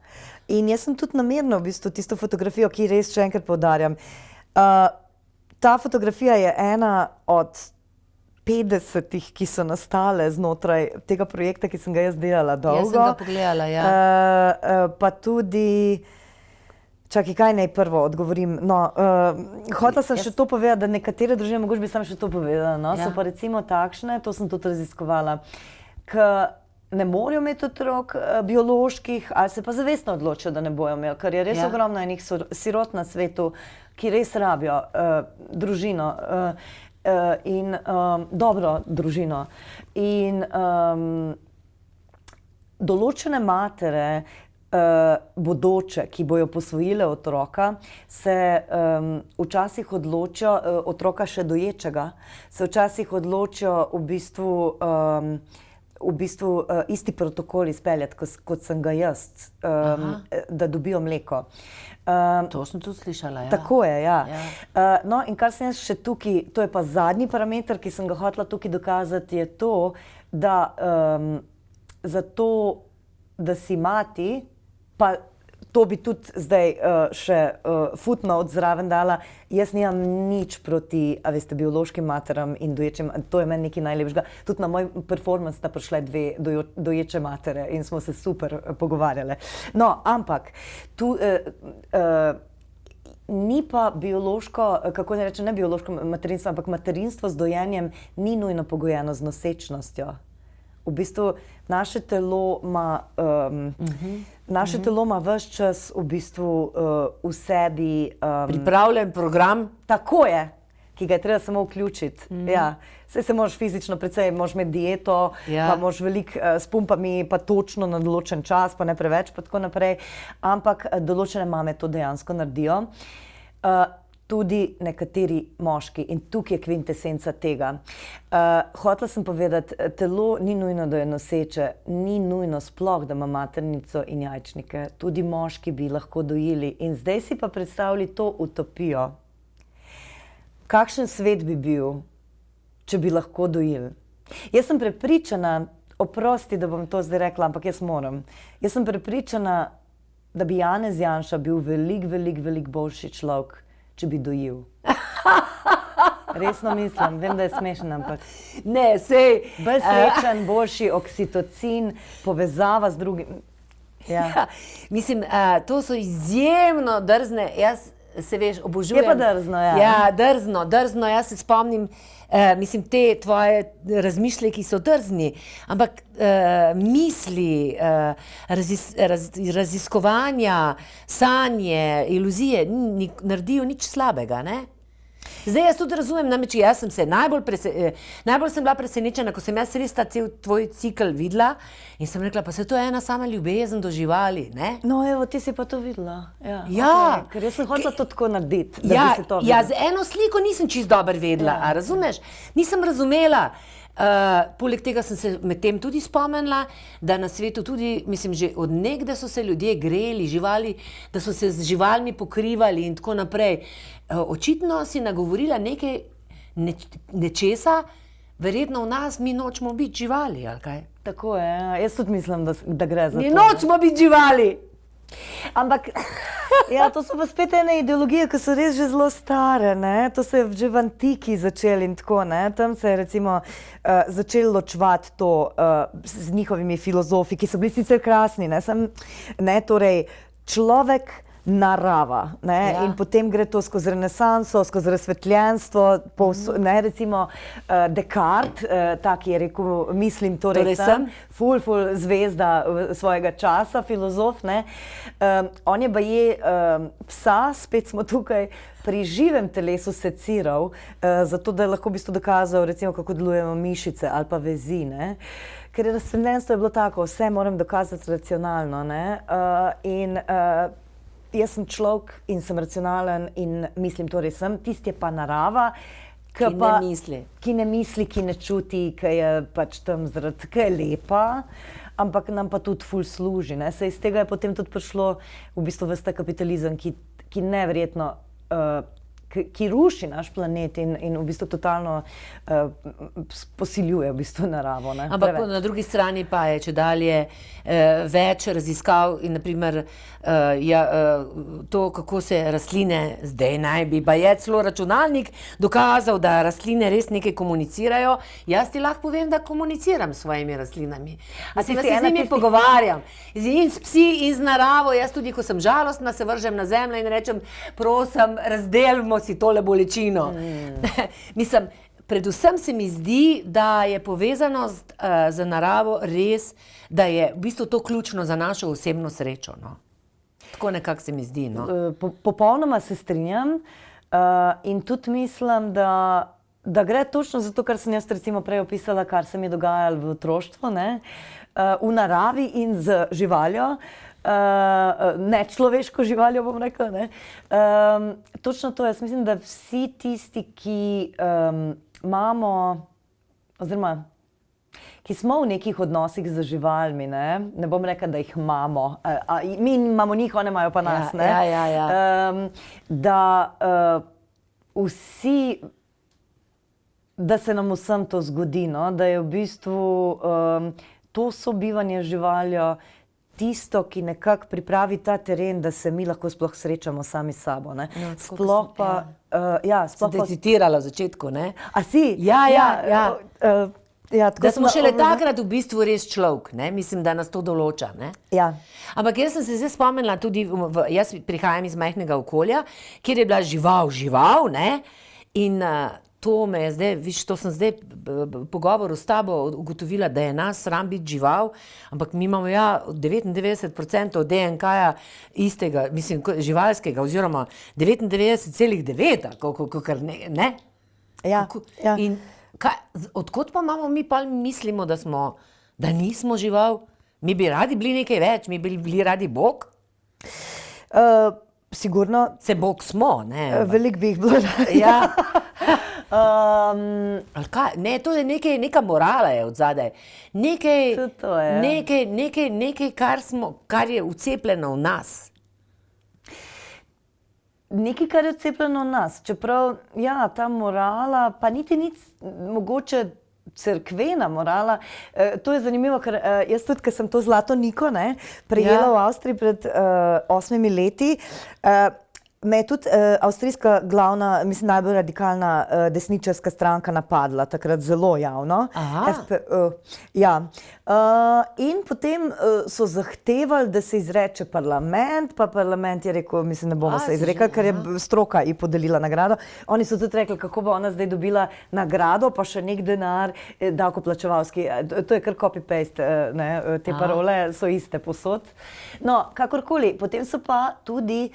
In jaz sem tudi namerno v bistvu tisto fotografijo, ki res še enkrat poudarjam. Ta fotografija je ena od 50, ki so nastale znotraj tega projekta, ki sem ga jaz delala dolgo. Jaz sem ga pogledala, ja. Pa tudi, čakaj, kaj naj prvo odgovorim. No, hotela sem še to povedati, da nekatere družine, mogoče bi sam še to povedala, no, Ja. so pa recimo takšne, to sem tudi raziskovala, ki ne morejo imeti otrok bioloških, ali se pa zavestno odločijo, da ne bojo imeli, ker je res Ja. ogromno enih sirot na svetu, ki res rabijo družino. In dobro družino. In določene matere, bodoče, ki bojo posvojile otroka, se včasih odločijo, otroka še doječega, se včasih odločijo v bistvu isti protokol izpeljati, kot sem ga jaz, da dobijo mleko. To sem tudi slišala, ja. Tako je, ja. Ja. No, in kar sem jaz še tukaj, to je pa zadnji parameter, ki sem ga hotela tukaj dokazati, je to, da zato, da si mati, pa to bi tudi zdaj še footnote zraven dala, jaz nimam nič proti, a veste, biološkim materam in doječim, to je meni nekaj najlepšega. Tudi na moj performance sta prišle 2 doječe matere in smo se super pogovarjale. No, ampak tu ni pa biološko, kako ne rečem, ne biološko materinstvo, ampak materinstvo z dojenjem ni nujno pogojeno z nosečnostjo. V bistvu naše telo ima ves čas v bistvu v sebi Pripravljen program. tako je, ki ga je treba samo vključiti. Ja. Saj se moraš fizično, precej moraš imeti dieto, Ja. pa moraš veliko s pumpami, pa točno na določen čas, pa ne preveč, pa tako naprej. Ampak določene mame to dejansko naredijo. Tudi nekateri moški in tukaj je kvintesenca tega. Hotela sem povedati, telo ni nujno, da je noseče, ni nujno sploh, da ima maternico in jajčnike. Tudi moški bi lahko dojili. In zdaj si pa predstavljali to utopijo. Kakšen svet bi bil, če bi lahko dojili? Jaz sem prepričana, oprosti, da bom to zdaj rekla, ampak jaz moram. Jaz sem prepričana, da bi Janez Janša bil veliko boljši človek, če bi dojil. Resno mislim, vem, da je smešen, ampak Ne, sej. bolj srečen, boljši oksitocin, povezava z drugim. Ja. Ja, mislim, to so izjemno drzne, jaz se veš, obožujem. Je pa drzno, ja. Ja, drzno, jaz se spomnim, mislim, te tvoje razmišljaki so drzni, ampak misli, raziskovanja, sanje, iluzije naredijo nič slabega, ne? Zdaj jaz tudi razumem, namreč jaz sem se najbolj sem bila presenečena, ko sem jaz res ta cel tvoj cikel videla in sem rekla, pa se to je ena sama ljubezen do živali, ne? No, evo, ti si pa to videla. Ja, Ja. okay. Ker jaz sem hotela to tako narediti, da Ja, bi se to ja, videlo. z eno sliko nisem čisto dobro vedela, a razumeš? Nisem razumela. Poleg tega sem se med tem tudi spomnila, da na svetu tudi, mislim, že od nekdaj so se ljudje greli, živali, da so se z živalmi pokrivali in tako naprej. Očitno si nagovorila nekaj nečesa, verjetno v nas mi nočemo biti živali, ali kaj? Tako je, ja. Jaz tudi mislim, da gre za Mi to. nočemo biti živali! Ampak ja, to so pa spet ene ideologije, ki so res že zelo stare, ne? To se je že v antiki začelo in tako, ne? Tam se je recimo začelo ločevati to z njihovimi filozofi, ki so bili sicer krasni, ne? Torej, človek narava. Ne? Ja. In potem gre to skozi renesanso, skozi razsvetljenstvo, ne, recimo Descartes, tak je rekel, mislim, torej sem, ful zvezda svojega časa, filozof, ne. On je baje psa, spet smo tukaj, pri živem telesu seciral, zato da je lahko v bistvu dokazal, recimo, kako delujejo mišice ali pa vezi, ne. Ker razsvetljenstvo je bilo tako, vse moram dokazati racionalno, ne. In jaz sem človek in sem racionalen in mislim, torej sem, tisti je pa narava, ki ne misli, ki ne čuti, ki je pač tam zaradi, ki je lepa, ampak nam pa tudi ful služi, ne. Saj iz tega je potem tudi prišlo v bistvu ves ta kapitalizem, ki neverjetno, ki ruši naš planet in v bistvu totalno posiljuje v bistvu naravo. Ne? Ampak na drugi strani pa je čedalje več raziskav in naprimer to, kako se rastline, zdaj naj bi baje celo računalnik dokazal, da rastline res nekaj komunicirajo. Jaz ti lahko povem, da komuniciram s svojimi rastlinami. A se z njimi pogovarjam. In s psi, in z naravo. Jaz tudi, ko sem žalostna, se vržem na zemljo in rečem, prosim, razdelimo si tole bolečino. Mislim, predvsem se mi zdi, da je povezanost z naravo res, da je v bistvu to ključno za našo osebno srečo. No. Tako nekako se mi zdi. No. Popolnoma se strinjam in tudi mislim, da gre točno za to, kar sem jaz recimo prej opisala, kar se mi je dogajalo v otroštvu, ne, v naravi in z živaljo. Nečloveško živaljo, bom rekla. Ne? Točno to, jaz mislim, da vsi tisti, ki imamo, oziroma ki smo v nekih odnosih z živalmi, ne bom rekla, da jih imamo, mi imamo njih, one imajo pa nas, ne? Da vsi, da se nam vsem to zgodi, no? Da je v bistvu to sobivanje z živaljo tisto, ki nekako pripravi ta teren, da se mi lahko sploh srečamo sami s sabo. Ne? No, sploh pa... Sem te citirala v začetku, ne? A si? Ja. Da smo šele takrat v bistvu res človek, ne? Mislim, da nas to določa, ne? Ja. Ampak jaz sem se zdaj spomnila tudi, jaz prihajam iz majhnega okolja, kjer je bila žival, ne? In to me je zdaj, viš, to sem zdaj pogovoru s tabo ugotovila, da je nas sram biti žival, ampak mi imamo 99% DNK-ja istega, mislim, živalskega, oziroma 99,9, kakor ne? Ja. In odkot pa imamo mi pa mislimo, da nismo žival? Mi bi radi bili nekaj več, mi bi bili radi Bog? Sigurno. Se Bog smo, ne? Veliko bi jih bilo radi. Ja. Ne, to je neka morala je od zadaj. Nekaj, kar je vcepljeno v nas. Nekaj, kar je vcepljeno v nas. Čeprav, ja, ta morala, pa niti mogoče cerkvena morala. To je zanimivo, ker jaz tudi, ker sem to zlato Niko prejela v Avstriji pred 8 leti, me je tudi avstrijska glavna, mislim, najbolj radikalna desničarska stranka napadla, takrat zelo javno. Ja. In potem so zahtevali, da se izreče parlament, pa parlament je rekel, mislim, ne bomo se izrekali, ker je stroka ji podelila nagrado. Oni so tudi rekli, kako bo ona zdaj dobila nagrado, pa še nek denar davkoplačevalski. To je kar copy-paste, te parole so iste posod. No, kakorkoli, potem so pa tudi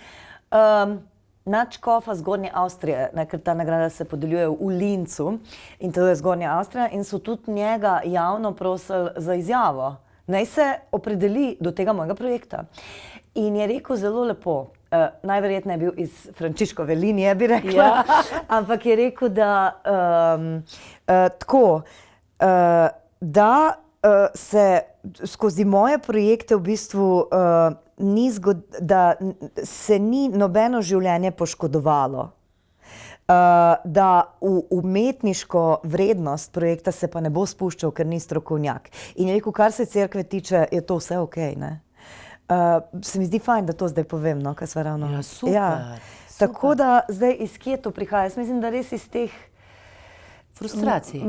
nadškofa Zgornje Avstrije, ker ta nagrada se podeljuje v Linzu in to je Zgornja Avstrija in so tudi njega javno prosili za izjavo. Naj se opredeli do tega mojega projekta. In je rekel zelo lepo, najverjetneje je bil iz Frančiškove linije, bi rekla, ampak je rekel, da tako, da se skozi moje projekte v bistvu da se ni nobeno življenje poškodovalo, da v umetniško vrednost projekta se pa ne bo spuščal, ker ni strokovnjak. In je rekel, kar se cerkve tiče, je to vse okej, ne? Se mi zdi fajn, da to zdaj povem, no, kaj sva ravno. Ja, super. Tako da zdaj iz kje to prihaja? Jaz mislim, da res iz teh Frustracij.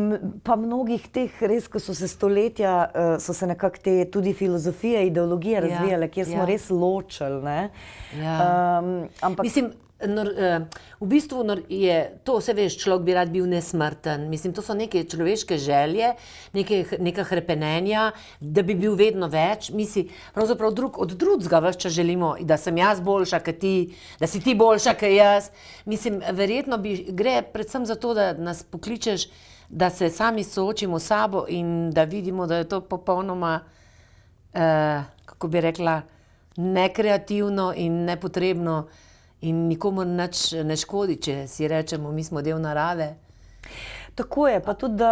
Pa mnogih teh, res, ko so se stoletja, so se nekako te tudi filozofije, ideologije razvijale, kjer smo res ločili, ne. Ampak mislim, v bistvu je to, vse veš, človek bi rad bil nesmrten. Mislim, to so neke človeške želje, neka hrepenenja, da bi bil vedno več. Mi si pravzaprav od drugega ves čas želimo, da sem jaz boljša kot ti, da si ti boljša kot jaz. Mislim, verjetno gre predvsem za to, da nas pokličeš, da se sami soočimo s sabo in da vidimo, da je to popolnoma, kako bi rekla, nekreativno in nepotrebno. In nikomur nič ne škodi, če si rečemo, mi smo del narave. Tako je, pa tudi,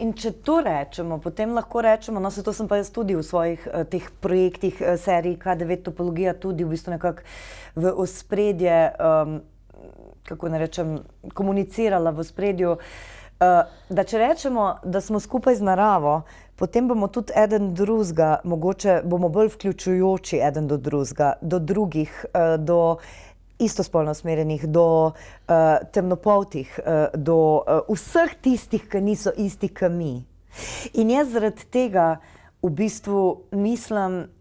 in če to rečemo, potem lahko rečemo, no, se to sem pa jaz tudi v svojih teh projektih, seriji K9 topologija tudi v bistvu nekako v ospredje, kako ne rečem, komunicirala v ospredju, da če rečemo, da smo skupaj z naravo, potem bomo tudi eden drugega, mogoče bomo bolj vključujoči eden do drugega, do drugih, do istospolno usmerjenih, do temnopoltih, do vseh tistih, ki niso isti kot mi. In jaz zaradi tega v bistvu mislim,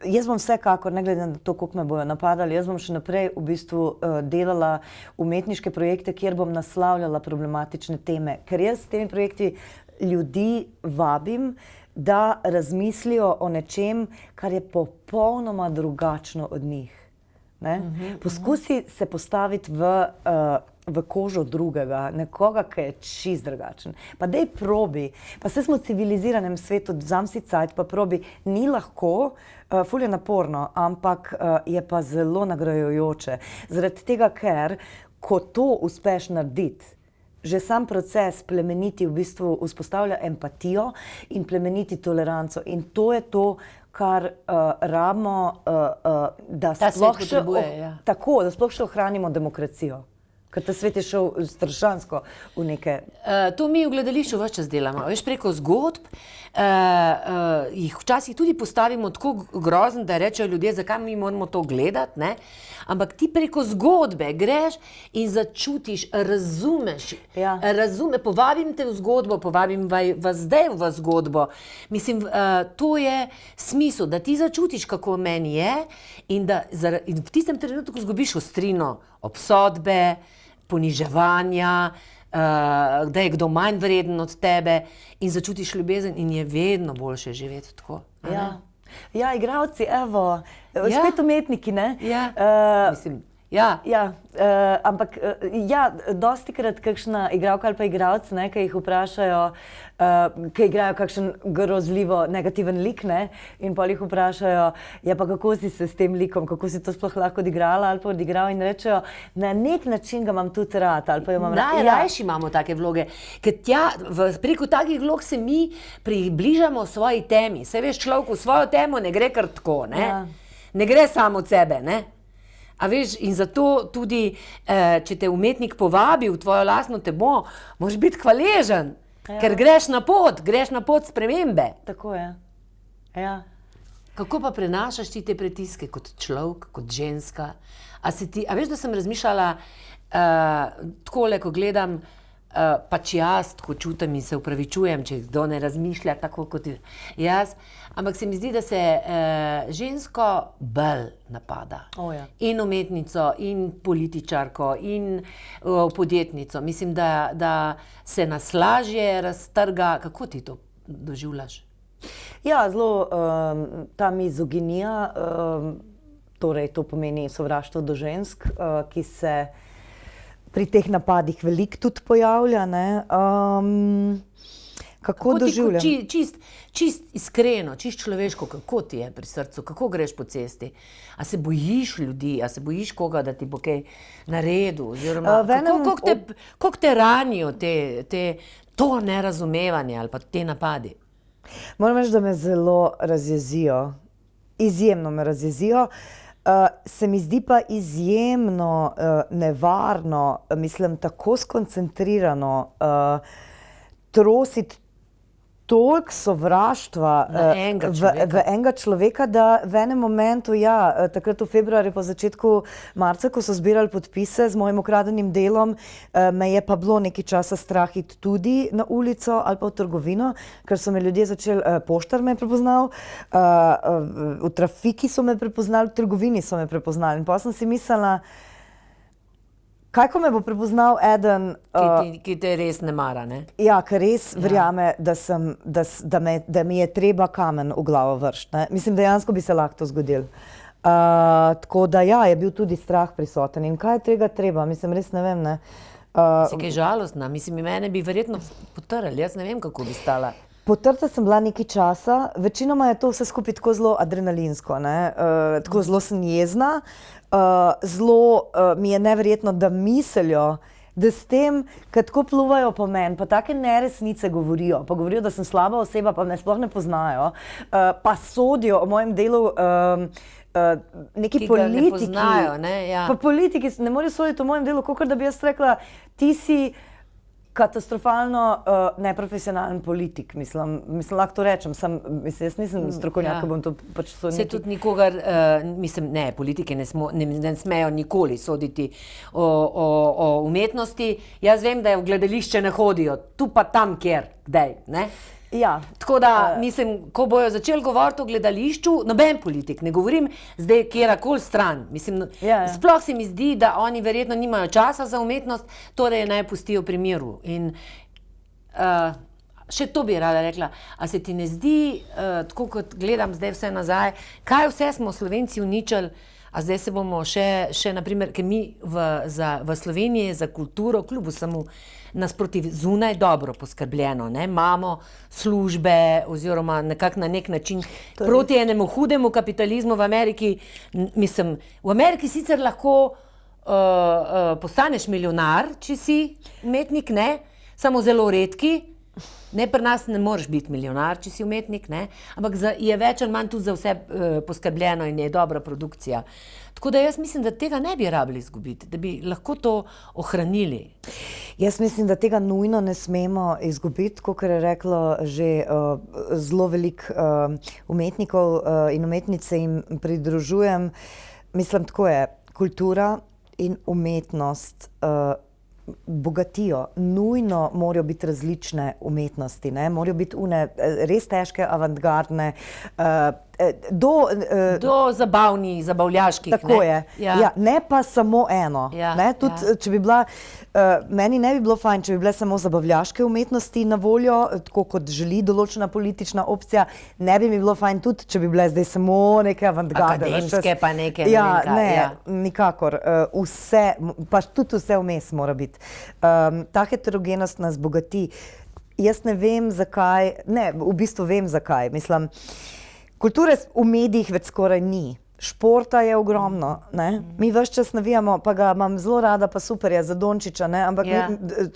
jaz bom vsekakor, ne glede na to, koliko me bojo napadali, jaz bom še naprej v bistvu delala umetniške projekte, kjer bom naslavljala problematične teme. Ker jaz s temi projekti ljudi vabim, da razmislijo o nečem, kar je popolnoma drugačno od njih. Poskusi se postaviti v kožo drugega, nekoga, ki je čist drugačen. Pa dej probi, pa saj smo v civiliziranem svetu, vzam si cajt, pa probi, ni lahko, ful je naporno, ampak je pa zelo nagrajujoče. Zaradi tega, ker ko to uspeš narediti, že sam proces plemeniti v bistvu vzpostavlja empatijo in plemeniti toleranco. In to je to, kar rabimo, da sploh še tako, da sploh še ohranimo demokracijo. Ker ta svet je šel strašansko v neke... To mi v gledališču ves čas delamo. Veš, preko zgodb jih včasih tudi postavimo tako grozno, da rečejo ljudje, zakaj mi moramo to gledati, ne? Ampak ti preko zgodbe greš in začutiš, razumeš, povabim te v zgodbo, povabim vas zdaj v zgodbo. Mislim, to je smisel, da ti začutiš, kako meni je in v tistem trenutku zgubiš ostrino obsodbe, poniževanja, da je kdo manj vreden od tebe in začutiš ljubezen in je vedno boljše živeti tako. Ja, igralci, evo, spet umetniki, ne? Mislim, ampak dostikrat kakšna igralka ali pa igralec, ne, ki jih vprašajo, ki igrajo kakšen grozljivo negativen lik, ne, in pol jih vprašajo, ja pa kako si se s tem likom, kako si to sploh lahko odigrala ali pa odigral in rečejo, na nek način ga imam tudi rad ali pa jo imam rad. Najrajši imamo take vloge, ker preko takih vlog se mi približamo svoji temi. Saj veš, človek v svojo temo ne gre kar tako, ne? Ne gre samo od sebe, ne? A veš, in zato tudi, če te umetnik povabi v tvojo lastno temo, moraš biti hvaležen, ker greš na pot spremembe. Tako je, Kako pa prenašaš ti te pritiske kot človek, kot ženska? A veš, da sem razmišljala takole, ko gledam, pač jaz, ko čutim in se upravičujem, če kdo ne razmišlja tako kot jaz, ampak se mi zdi, da se žensko bolj napada. In umetnico, in političarko, in podjetnico. Mislim, da se nas lažje raztrga. Kako ti to doživljaš? Ja, zelo ta mizoginija, torej to pomeni sovraštvo do žensk, ki se pri teh napadih veliko tudi pojavlja, ne. Kako doživljam? Čist iskreno, čist človeško, kako ti je pri srcu, kako greš po cesti? A se bojiš ljudi, a se bojiš koga, da ti bo kaj naredil? Oziroma, kako te ranijo to nerazumevanje ali pa te napadi? Moram reči, da me zelo razjezijo. Izjemno me razjezijo. Se mi zdi pa izjemno nevarno, mislim, tako skoncentrirano trositi toliko sovraštva v enega človeka, da v enem momentu, takrat v februarju, po začetku marca, ko so zbirali podpise z mojim ukradenim delom, me je pa bilo nekaj časa strah iti tudi na ulico ali pa v trgovino, ker so me ljudje začeli, poštar me je prepoznal, v trafiki so me prepoznali, v trgovini so me prepoznali. In pa sem si mislila, kaj, ko me bo prepoznal eden, ki te res ne mara, ne? Ja, ker res verjame, da mi je treba kamen v glavo vršiti, ne. Mislim, dejansko bi se lahko to zgodilo. Tako da je bil tudi strah prisoten. In kaj je tega treba? Mislim, res ne vem, ne. Si kaj žalostna? Mislim, mene bi verjetno potrli, jaz ne vem, kako bi stala. Potrta sem bila nekaj časa, večinoma je to vse skupaj tako zelo adrenalinsko, ne, tako zelo sem jezna, zelo mi je neverjetno, da mislijo, da s tem, ko tako pluvajo po meni, pa take neresnice govorijo, pa govorijo, da sem slaba oseba, pa me sploh ne poznajo, pa sodijo o mojem delu neki politiki, ne poznajo, ne, pa politiki ne morejo soditi o mojem delu, kakor da bi jaz rekla, ti si katastrofalno neprofesionalen politik, mislim, lahko to rečem, jaz nisem strokovnjak, ko bom to pač sodnik. Se tudi nikogar, mislim, ne, politike ne smejo nikoli soditi o umetnosti. Jaz vem, da v gledališče ne hodijo, tu pa tam, kjer, kdaj, ne? Ja. Tako da, mislim, ko bojo začeli govoriti o gledališču, noben politik, ne govorim zdaj kjerakoli stran, mislim, sploh se mi zdi, da oni verjetno nimajo časa za umetnost, torej naj pustijo pri miru. In še to bi rada rekla, a se ti ne zdi, tako kot gledam zdaj vse nazaj, kaj vse smo Slovenci uničili, a zdaj se bomo še naprimer, ker mi v Sloveniji za kulturo, kljub vsemu nasproti zunaj dobro poskrbljeno, ne, imamo službe oziroma nekako na nek način proti enemu hudemu kapitalizmu v Ameriki, mislim, v Ameriki sicer lahko postaneš milijonar, če si umetnik, ne, samo zelo redki, ne, pri nas ne moreš biti milijonar, če si umetnik, ne, ampak je več ali manj tudi za vse poskrbljeno in je dobra produkcija. Tako da jaz mislim, da tega ne bi rabili izgubiti, da bi lahko to ohranili. Jaz mislim, da tega nujno ne smemo izgubiti, kakor je reklo že zelo veliko umetnikov in umetnice jim pridružujem. Mislim, tako je, kultura in umetnost bogatijo, nujno morajo biti različne umetnosti, ne, morajo biti res težke, avantgardne, do zabavljaških. Tako je, ne pa samo eno. Tudi, če bi bila, meni ne bi bilo fajn, če bi bile samo zabavljaške umetnosti na voljo, tako kot želi določena politična opcija, ne bi mi bilo fajn tudi, če bi bile zdaj samo neke avantgarde. Akademske pa neke, ne vem kaj. Ne, nikakor. Vse, pa tudi vse vmes mora biti. Ta heterogenost nas bogati. Jaz ne vem, zakaj, ne, v bistvu vem, zakaj. Mislim, kulture v medijih več skoraj ni. Športa je ogromno, ne. Mi ves čas navijamo, pa ga imam zelo rada, pa super je za Dončića, ne, ampak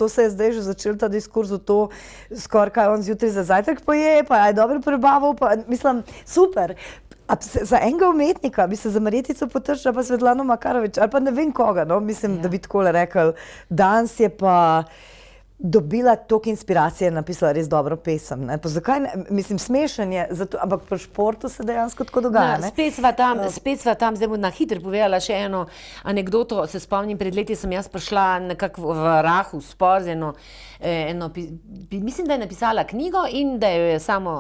to se je zdaj že začel ta diskurz v to, skoraj kaj on zjutraj za zajtrk poje, pa je dobro prebaval, pa mislim, super. Za enega umetnika bi se za Marjetico Potrč ali pa Svetlano Makarovič ali pa ne vem koga, no, mislim, da bi takole rekel, danes je pa dobila toliko inspiracije, napisala res dobro pesem, ne, pa zakaj ne, mislim, smešen je, ampak pri športu se dejansko tako dogaja, ne. Spet sva tam, zdaj bom na hitro povedala še eno anekdoto, se spomnim, pred leti sem jaz prišla nekako v rahu spor z eno, mislim, da je napisala knjigo in da jo je samo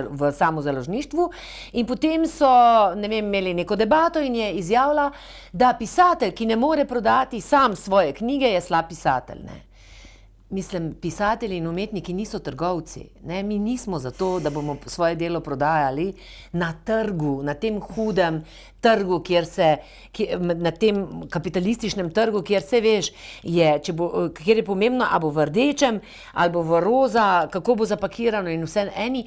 v samozaložništvu in potem so, ne vem, imeli neko debato in je izjavila, da pisatelj, ki ne more prodati sam svoje knjige, je slab pisatelj, ne. Mislim, pisatelji in umetniki niso trgovci, ne, mi nismo zato, da bomo svoje delo prodajali na trgu, na tem hudem trgu, na tem kapitalističnem trgu, kjer se veš, kjer je pomembno, a bo v rdečem, ali bo v roza, kako bo zapakirano in vse eni.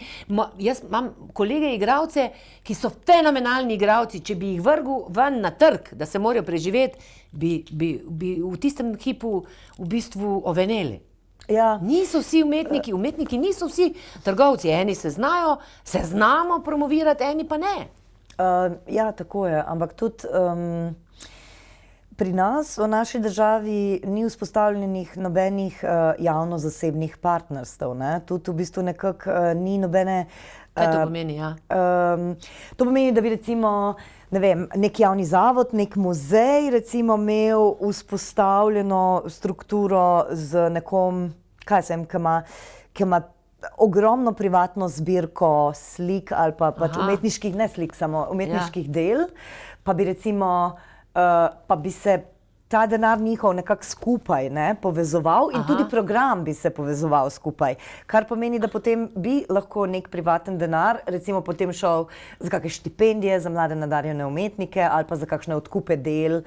Jaz imam kolege igralce, ki so fenomenalni igralci, če bi jih vrgel ven na trg, da se morajo preživeti, bi v tistem hipu v bistvu oveneli. Ja. Niso vsi umetniki niso vsi trgovci, eni se znamo promovirati, eni pa ne. Ja, tako je, ampak tudi Pri nas v naši državi ni vzpostavljenih nobenih javno-zasebnih partnerstev. Tudi v bistvu nekako ni nobene... Kaj to pomeni, ja? To pomeni, da bi recimo, ne vem, nek javni zavod, nek muzej recimo imel vzpostavljeno strukturo z nekom, ki ima ogromno privatno zbirko slik ali pa pač umetniških, ne slik, samo umetniških del, pa bi recimo, pa bi se ta denar njihov nekako skupaj povezoval in tudi program bi se povezoval skupaj, kar pomeni, da potem bi lahko nek privaten denar recimo potem šel za kakšne štipendije za mlade nadarjene umetnike ali pa za kakšne odkupe del.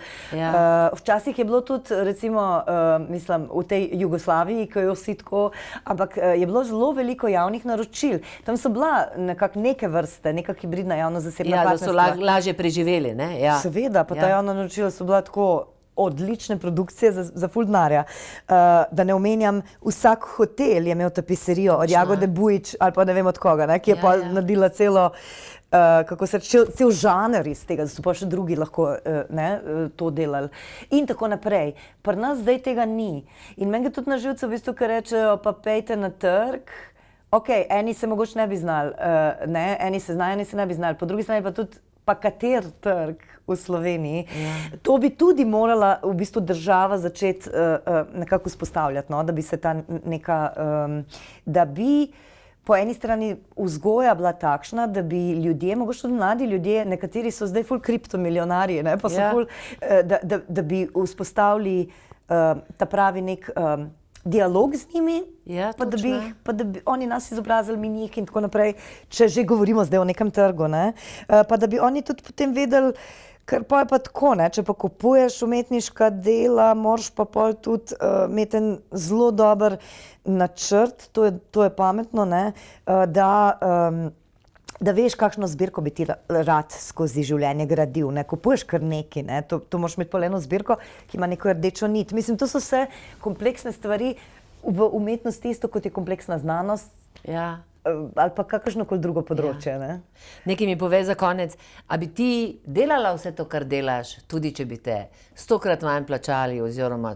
Včasih je bilo tudi recimo, mislim, v tej Jugoslaviji, ki jo vsi tako, ampak je bilo zelo veliko javnih naročil. Tam so bila nekako neke vrste, neka hibridna javno-zasebna partnerstva. Ja, da so lažje preživeli, ne? Ja. Seveda, pa ta javna naročila so bila tako odlične produkcije za ful denarja. Da ne omenjam, vsak hotel je imel tapiserijo od Jagode Bujič ali pa ne vem od koga, ki je pa naredila celo, kako se reče, cel žanr iz tega, da so pa še drugi lahko to delali. In tako naprej. Pri nas zdaj tega ni. In meni je tudi na živce v bistvu, ker rečejo, pa pejte na trg. Ok, eni se mogoče ne bi znali, eni se znajo, eni se ne bi znali. Po drugi strani pa tudi, pa kater trg v Sloveniji. To bi tudi morala v bistvu država začeti nekako vzpostavljati, da bi se ta neka, da bi po eni strani vzgoja bila takšna, da bi ljudje, mogoče tudi mladi ljudje, nekateri so zdaj ful kriptomilijonarji, pa so ful, da bi vzpostavili ta pravi nek dialog z njimi, pa da bi oni nas izobrazili, mi njih in tako naprej, če že govorimo zdaj o nekem trgu, pa da bi oni tudi potem vedeli, ker pa je pa tako, če pa kupuješ umetniška dela, moraš pa pol tudi imeti en zelo dober načrt, to je pametno, da veš, kakšno zbirko bi ti rad skozi življenje gradil. Kupuješ kar nekaj, to moraš imeti pol eno zbirko, ki ima neko rdečo nit. Mislim, to so vse kompleksne stvari v umetnosti, isto kot je kompleksna znanost ali pa kakršnokoli drugo področje. Nekaj mi povej za konec, a bi ti delala vse to, kar delaš, tudi če bi te 100-krat manj plačali oziroma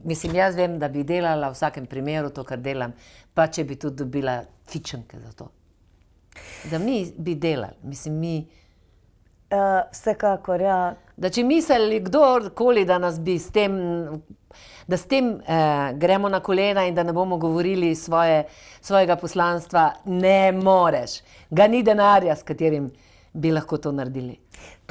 mislim, jaz vem, da bi delala v vsakem primeru to, kar delam, pa če bi tudi dobila fičenke za to. Da mi bi delali, mislim, mi... Vsekakor, ja. Da če mislili kdorkoli, da nas bi s tem, da s tem gremo na kolena in da ne bomo govorili svojega poslanstva, ne moreš. Ga ni denarja, s katerim bi lahko to naredili.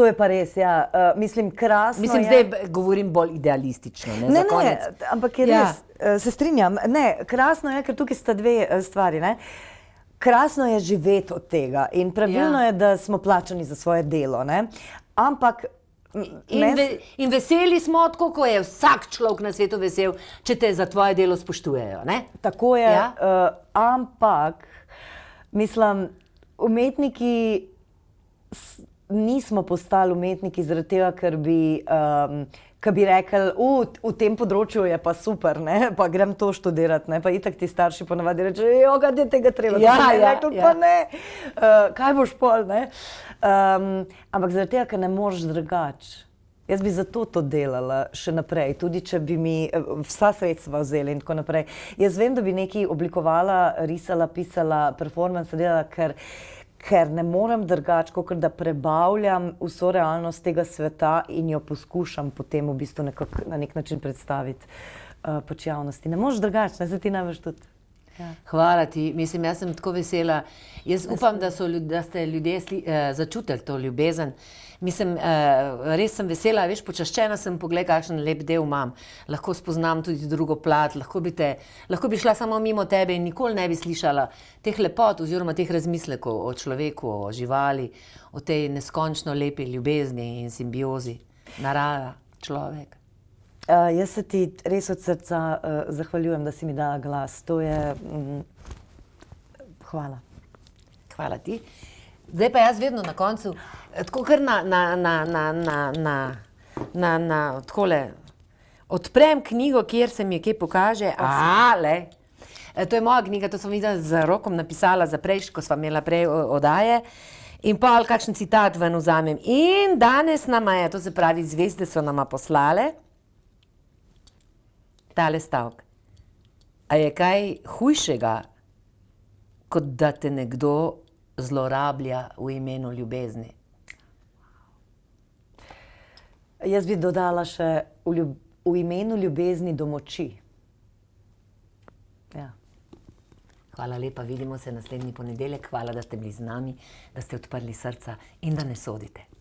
To je pa res, ja. Mislim, krasno je... Mislim, zdaj govorim bolj idealistično, ne, za konec. Ne, ampak je res, se strinjam. Ne, krasno je, ker tukaj sta dve stvari, Krasno je živeti od tega in pravilno je, da smo plačani za svoje delo, ampak... In veseli smo, tako ko je vsak človek na svetu vesel, če te za tvoje delo spoštujejo, ne? Tako je, ampak, mislim, umetniki nismo postali umetniki zaradi tega, ker bi rekli, v tem področju je pa super, pa grem to študirati, pa itak ti starši ponavadi rečejo, ga je tega treba, pa ne, kaj boš pol, ampak zaradi tega, ker ne moreš drugače. Jaz bi zato to delala še naprej, tudi če bi mi vsa sredstva vzeli in tako naprej. Jaz vem, da bi nekaj oblikovala, risala, pisala, performance delala, ker ne morem drugače, kakor da prebavljam vso realnost tega sveta in jo poskušam potem v bistvu na nek način predstaviti pač javnosti. Ne moreš drugače, zdaj ti največ tudi. Hvala ti, mislim, jaz sem tako vesela. Jaz upam, da ste ljudje začutili to ljubezen. Mislim, res sem vesela, veš, počaščena sem, poglej, kakšen lep del imam. Lahko spoznam tudi drugo plat, lahko bi šla samo mimo tebe in nikoli ne bi slišala teh lepot oziroma teh razmislekov o človeku, o živali, o tej neskončno lepi ljubezni in simbiozi. Narava, človek. Jaz se ti res od srca zahvaljujem, da si mi dala glas. To je... Hvala. Hvala ti. Zdaj pa jaz vedno na koncu, tako kar takole, odprem knjigo, kjer se mi kaj pokaže. To je moja knjiga, to sem videla z Rokom napisala za prejšnjo, ko sva imela prej oddaje. In pol kakšen citat ven vzamem. In danes nama je, to se pravi, zvezde so nama poslale tale stavek. A je kaj hujšega, kot da te nekdo zlorablja v imenu ljubezni? Jaz bi dodala še v imenu ljubezni do moči. Ja. Hvala lepa, vidimo se naslednji ponedeljek. Hvala, da ste bili z nami, da ste odprli srca in da ne sodite.